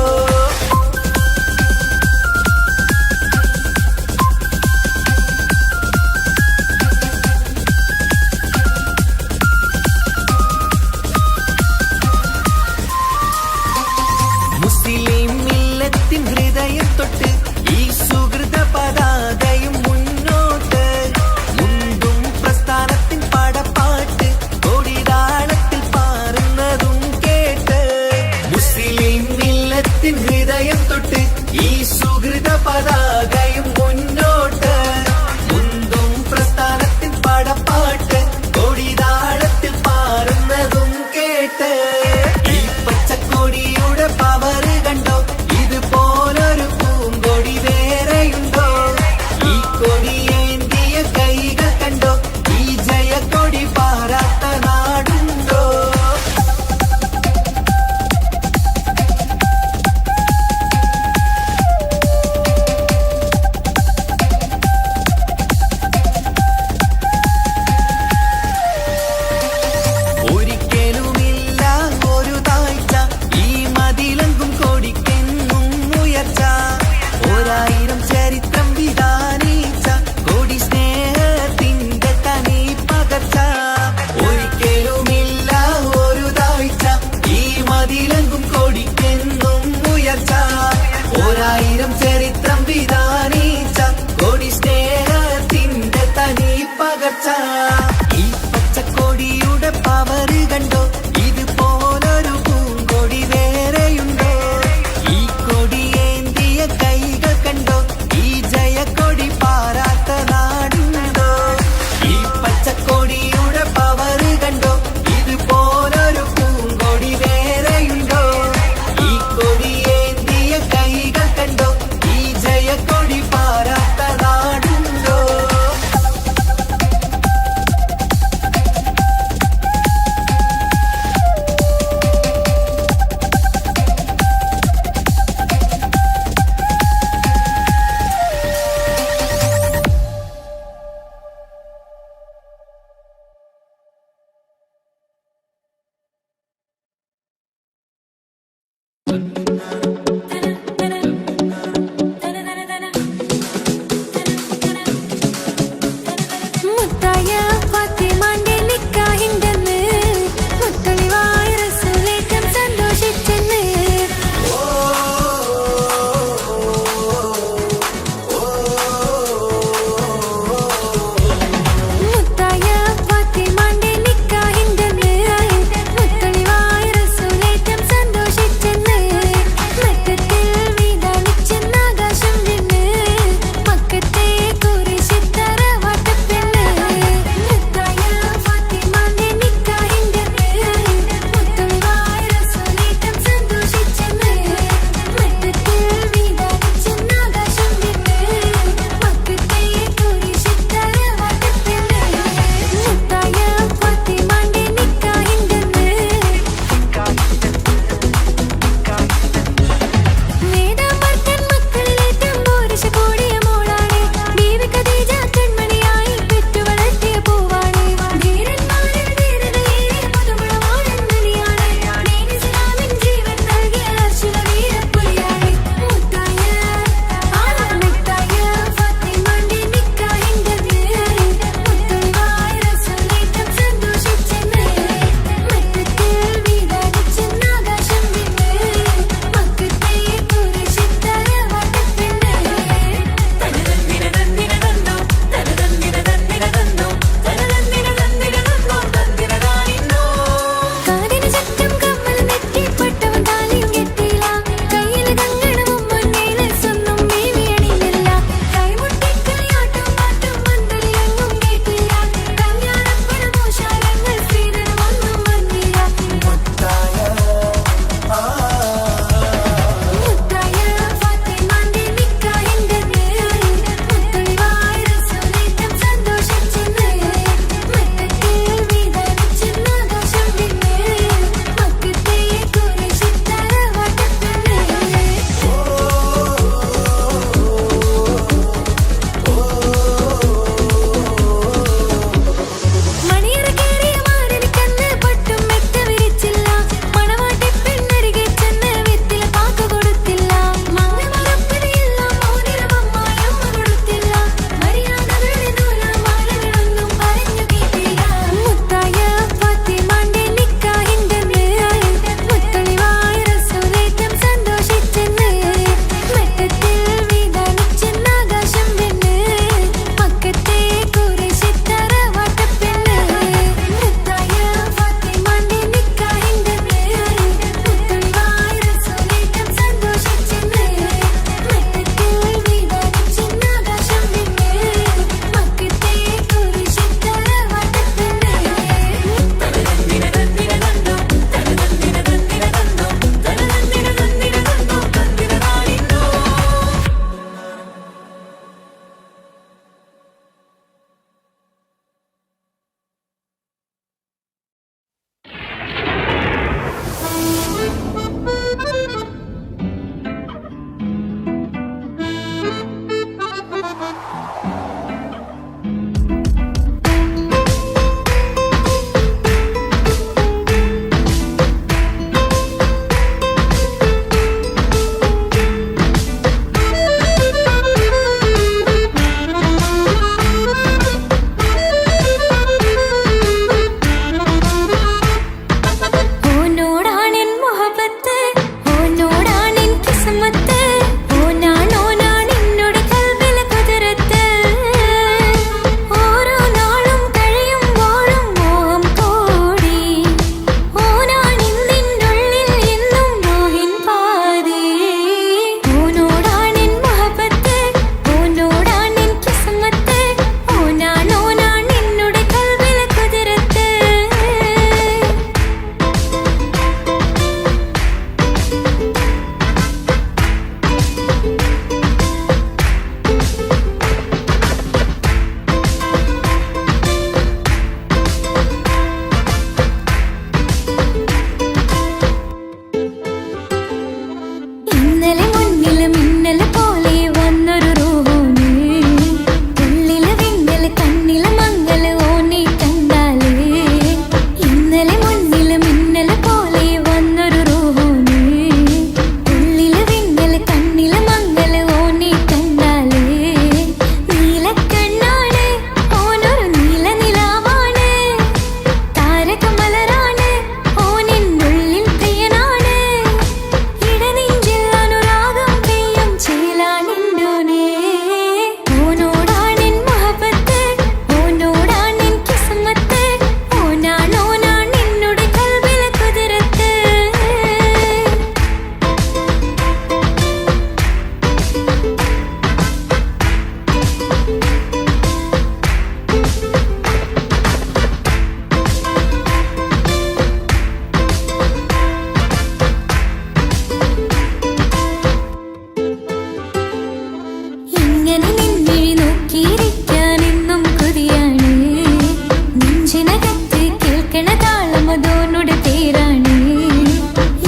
കേൾക്കണ താളമതോനുടെ പേരാണ്.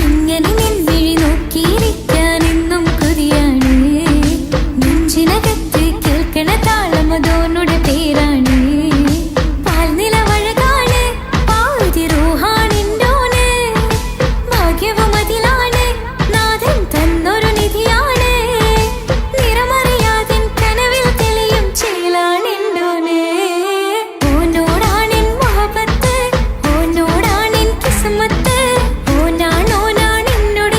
ഇങ്ങനെ നിൻവിഴി നോക്കിയിരിക്കാൻ എന്നും കൊതിയാണ്. നെഞ്ചിനകത്ത് കേൾക്കണ താളമതോനുടെ പേരാണ്. പാൽനിലവഴകാണ് പാതി റൂഹാണിൻ്റോന്. ഭാഗ്യവും അതിലാണ് നാഥൻ തന്നൊരു നിധിയാണ്. നിറമറിയാതിൻ കനവിൽ തെളിയും ചേലാണെൻ്റോന്. ഓനോടാണിൻ മുഹബത്ത്, ഓനോടാണിൻ കിസ്മത്ത്, ഓനാണെന്നോട്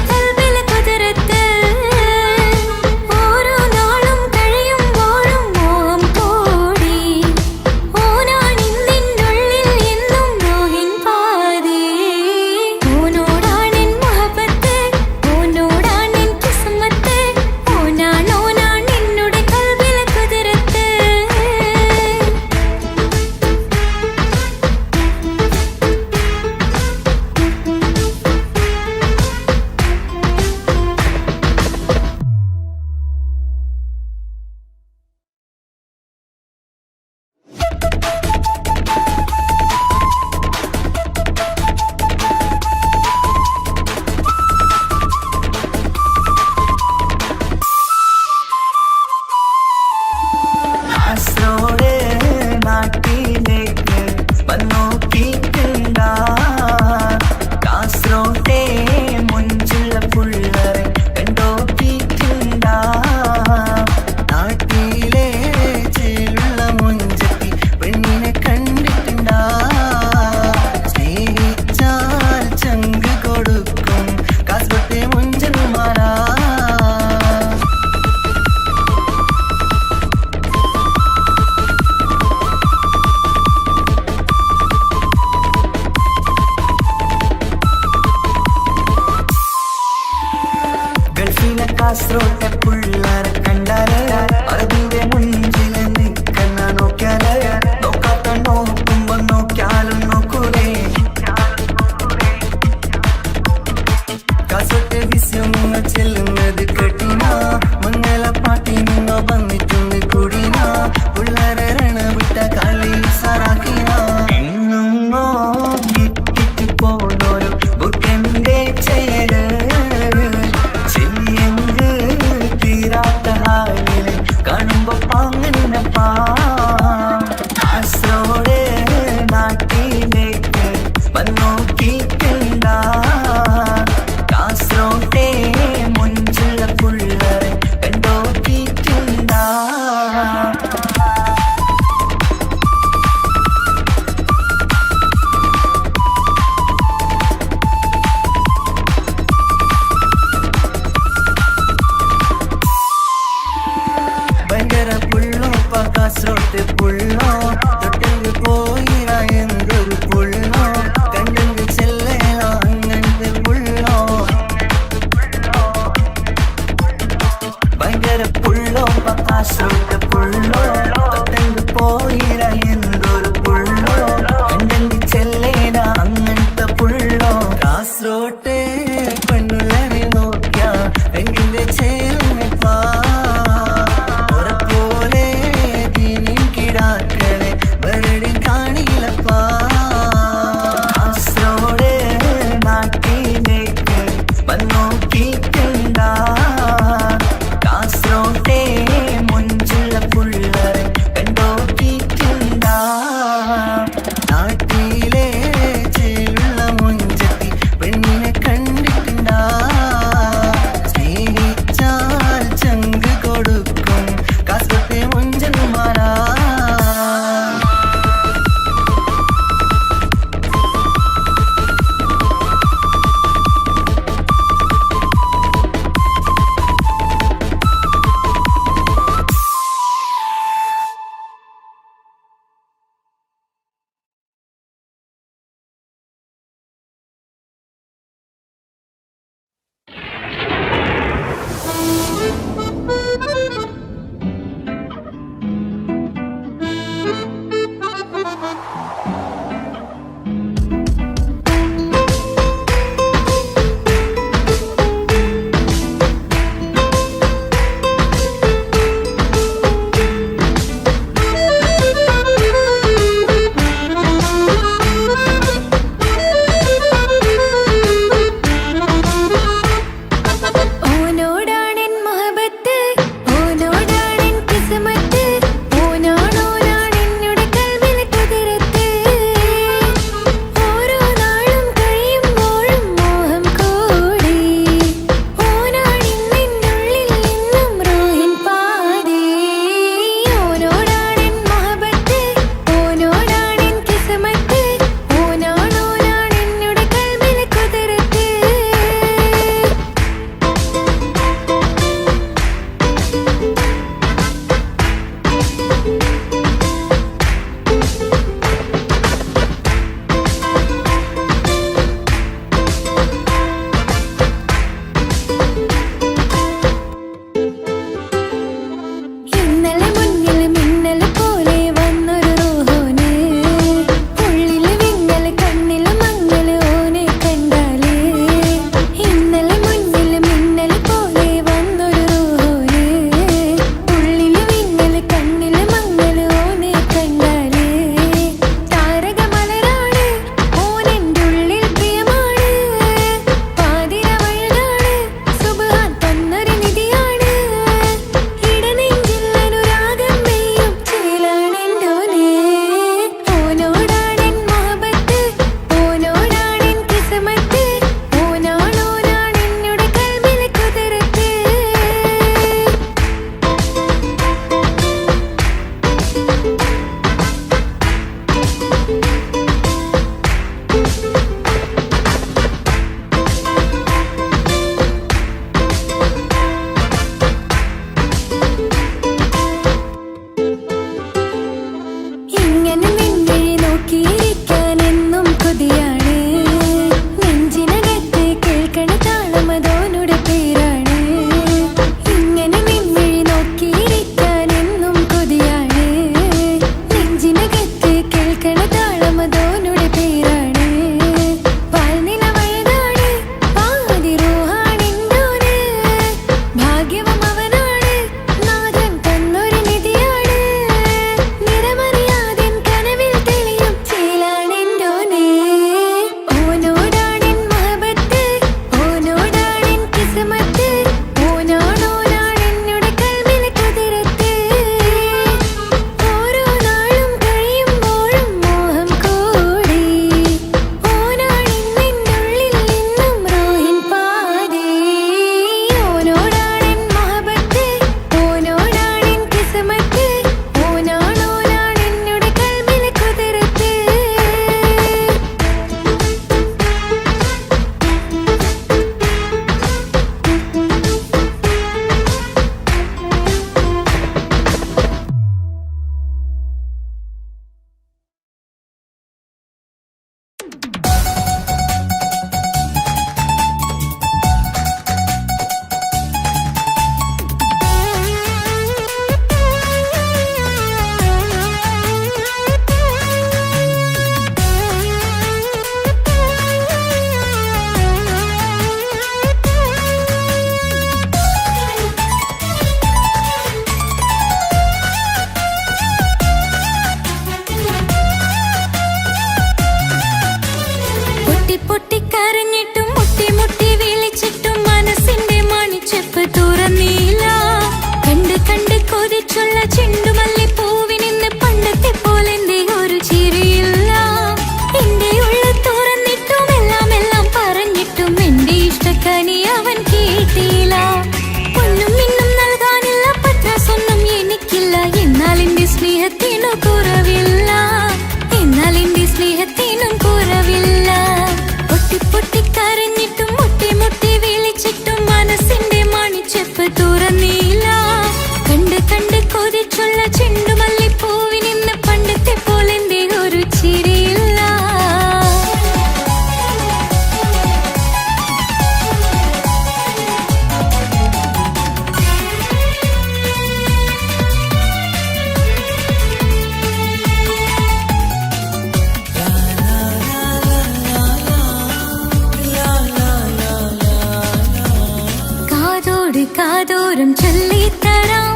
കാതോരം ചൊല്ലിത്തരാം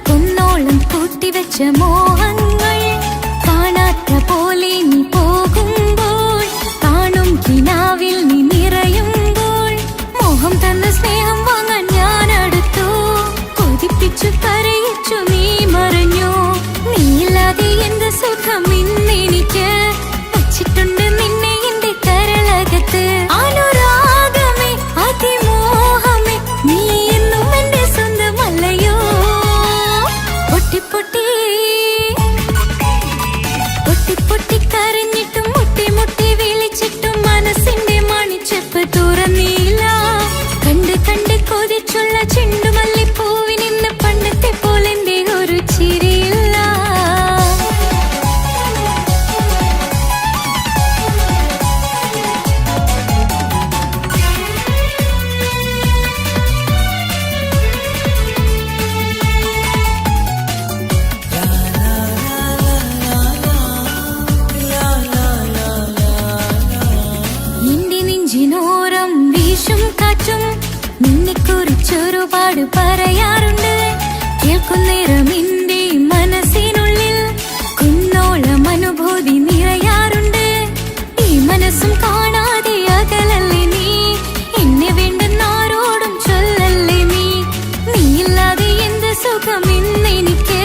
കുന്നോളം കൂട്ടിവെച്ച മോഹങ്ങൾ കാണാത്ത പോലെ നീ പോകുമ്പോൾ കാണും കിനാവിൽ നീ നിറയുമ്പോൾ മോഹം തന്ന സ്നേഹം വാങ്ങാൻ ഞാൻ അടുത്തു കൊതിപ്പിച്ചു കരയിച്ചു നീ മറഞ്ഞു നീയില്ലാതെ എന്ത് സുഖം ഇന്നെനിക്ക് വച്ചിട്ടുണ്ട് നിന്നെ എന്റെ കരളകത്ത് അനുരാഗമേ അതിമോഹമേ നീ എന്നും എന്റെ സ്വന്തമല്ലയോ പൊട്ടി പൊട്ടി പൊട്ടി പൊട്ടി കരഞ്ഞിട്ടും മുട്ടി മുട്ടി വിളിച്ചിട്ടും മനസ്സിന്റെ മണിച്ചെപ്പ് തുറന്നില്ല കണ്ട് കണ്ട് കൊതിച്ചുള്ള ചെണ്ടുമല്ലിപ്പൂവിനിന്ന് പണ്ടത്തെ പോലെന്റെ ഒരു ചിരിയില്ല എന്റെ നെഞ്ചിനോരം വീശും കാറ്റും നിന്നെക്കുറിച്ചൊരുപാട് പറയാറുണ്ട് കേൾക്കുന്നേരം എന്റെ മനസ്സിനുള്ളിൽ കുന്നോളം അനുഭൂതി നിറയാറുണ്ട് ഈ മനസ്സും കാണാതെ അകലല്ലേ നീ എന്നെ വേണ്ടെന്നാരോടും ചൊല്ലല്ലേ നീ നീയില്ലാതെ എന്ത് സുഖം ഇന്നെനിക്ക്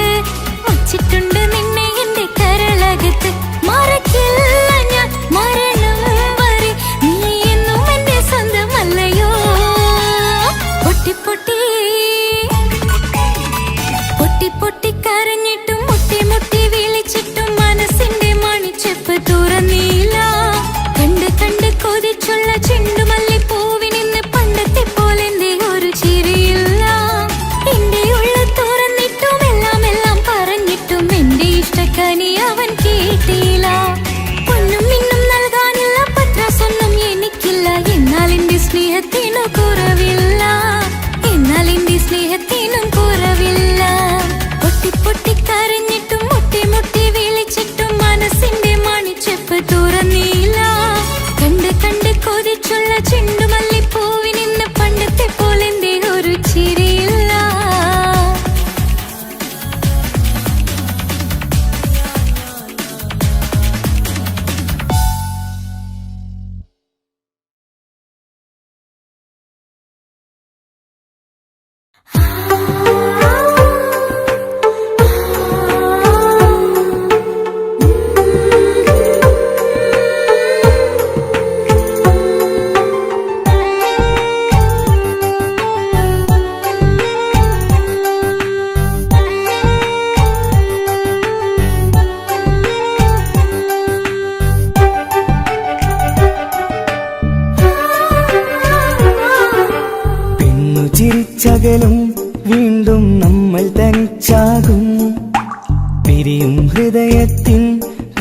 വച്ചിട്ടുണ്ട് നിന്നെ എന്റെ കരളകത്ത് മറക്കില്ല ഞാൻ മരണം വരെ നീ എന്നും എന്റെ സ്വന്തമല്ലയോ പൊട്ടി പൊട്ടി പൊട്ടി പൊട്ടി കരഞ്ഞിട്ടും മുട്ടി മുട്ടി വിളിച്ചിട്ടും മനസ്സിന്റെ മണിച്ചെപ്പ് തുറന്നില്ല കണ്ട് കണ്ട് കൊതിച്ചുള്ള ചെണ്ടുമല്ലിപ്പൂവിനിന്ന് പണ്ടത്തെ പോലെന്റെ ഒരു ചിരിയില്ല എന്റെ ഉള്ള തുറന്നിട്ടും എല്ലാം എല്ലാം പറഞ്ഞിട്ടും എന്റെ ഇഷ്ടക്കനി അവൻ കേട്ടില്ല പൊന്നും മിന്നും നൽകാനില്ല പത്രാസൊന്നും എനിക്കില്ല എന്നാൽ എന്റെ സ്നേഹത്തിനു കുറവില്ല എന്നാൽ എന്റെ സ്നേഹത്തിനും കുറവില്ല പൊട്ടി പൊട്ടി കരഞ്ഞിട്ടും മുട്ടി മുട്ടി വിളിച്ചിട്ടും മനസ്സിന്റെ മണിച്ചെപ്പ് തുറന്നില്ല കണ്ട് കണ്ട് കൊതിച്ചുള്ള ചെണ്ടുമല്ലിപ്പൂവിനിന്ന് പണ്ടത്തെ പോലെന്റെ ഒരു ചിരിയില്ല പെണ്ണു ചിരിച്ചകലും വീണ്ടും നമ്മൾ തനിച്ചാകും പിരിയും ഹൃദയത്തിൻ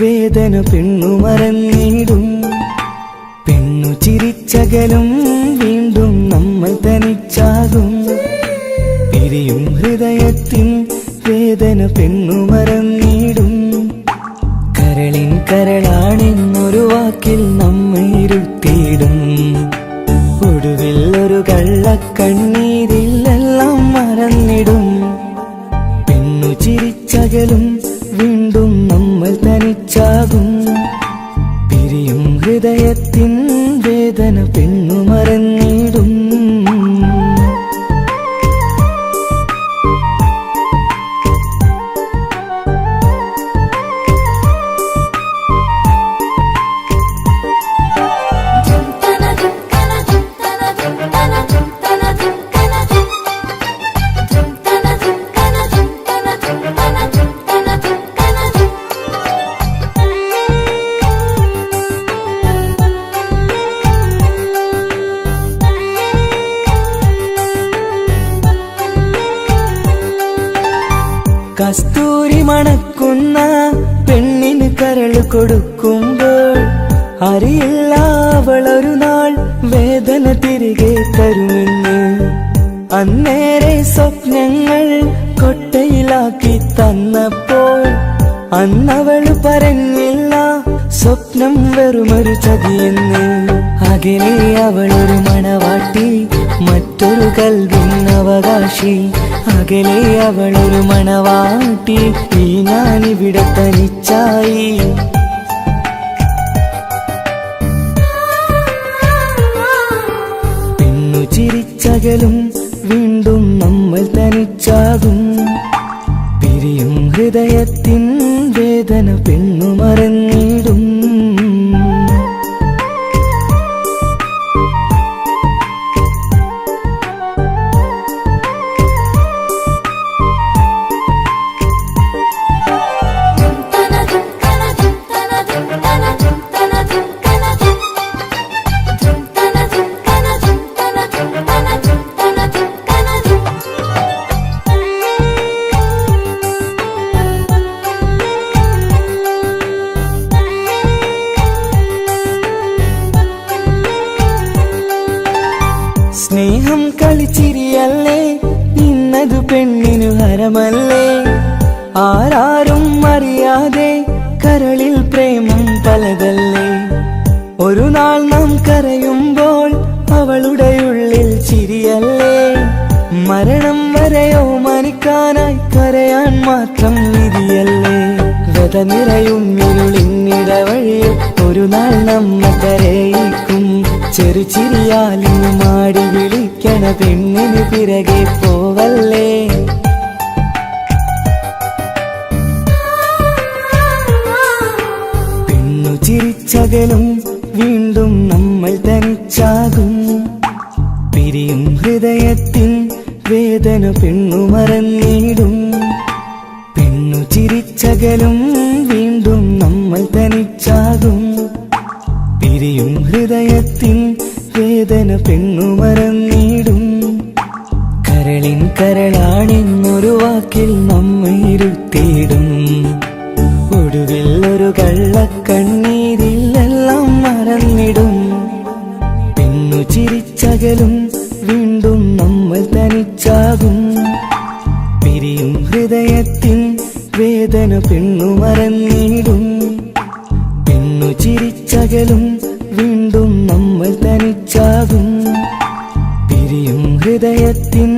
വേദന പെണ്ണു മറന്നിടും പെണ്ണു ചിരിച്ചകലും വീണ്ടും നമ്മൾ തനിച്ചാകും പിരിയും ഹൃദയത്തിൻ വേദന പെണ്ണു മറന്നിടും കരളിൻ കരളാണെന്നൊരു വാക്കിൽ നമ്മെ ഇരുത്തിയിടും ഒടുവിൽ ഒരു കള്ളക്കണ്ണീരിലെല്ലാം മറന്നിടും പെണ്ണു ചിരിച്ചകലും വീണ്ടും നമ്മൾ തനിച്ചാകും പിരിയും ഹൃദയത്തിൻ വേദന പെണ്ണു മറന്നിടും കസ്തൂരി മണക്കുന്ന പെണ്ണിന് കരൾ കൊടുക്കുമ്പോൾ അറിയില്ല അവളൊരു നാൾ വേദന തിരികെ തരുമെന്ന് അന്നേരെ സ്വപ്നങ്ങൾ കൊട്ടയിലാക്കി തന്നപ്പോൾ അന്നവള് പറഞ്ഞില്ല സ്വപ്നം വെറുമൊരു ചതിയെന്ന് അകലെ അവളൊരു മണവാട്ടി മറ്റൊരു കൽവിൻ അവകാശി, അകലെ അവളൊരു മണവാട്ടി, ഈ ഞാനിവിടെ തനിച്ചായി. പെണ്ണു ചിരിച്ചകലും വീണ്ടും നമ്മൾ തനിച്ചാകും. പിരിയും ഹൃദയത്തിൻ വേദന പെണ്ണു മറന്നിടും. സ്നേഹം കളിച്ചിരിയല്ലേ, ഇന്നതു പെണ്ണിനു ഹരമല്ലേ. ആരാരും അറിയാതെ കരളിൽ പ്രേമം പലതല്ലേ. ഒരു നാൾ നാം കരയുമ്പോൾ അവളുടെ ഉള്ളിൽ ചിരിയല്ലേ. മരണം വരെയോ മനിക്കാനായി കരയാൻ മാത്രം വിധിയല്ലേ. വ്യത നിറയും ഇരുളിന്നിടവഴിയിൽ ഒരു നാൾ നമ്മ കരയിക്കും. ചെറുചിരിയാലിന് മാടി വിളിക്കണ പെണ്ണിന് പിറകെ പോവല്ലേ. പെണ്ണു ചിരിച്ചകലും വീണ്ടും നമ്മൾ തനിച്ചാകും. പിരിയും ഹൃദയത്തിൻ വേദന പെണ്ണു മറന്നിടും. പെണ്ണു ചിരിച്ചകലും വീണ്ടും നമ്മൾ തനിച്ചാകും. പിരിയും ഹൃദയത്തിൻ വേദന പെണ്ണു മറന്നിടും. കരളിൻ കരളാണെന്നൊരു വാക്കിൽ നമ്മെ ഇരുത്തിയിടും. ഒടുവിൽ ഒരു കള്ളക്കണ്ണീരിൽ എല്ലാം മറന്നിടും. പെണ്ണു ചിരിച്ചകലും വീണ്ടും നമ്മൾ തനിച്ചാകും. പിരിയും ഹൃദയത്തിൻ വേദന പെണ്ണു മറന്നിടും. പെണ്ണു ചിരിച്ചകലും വീണ്ടും നമ്മൾ തനിച്ചാകും. പിരിയും ഹൃദയത്തിൻ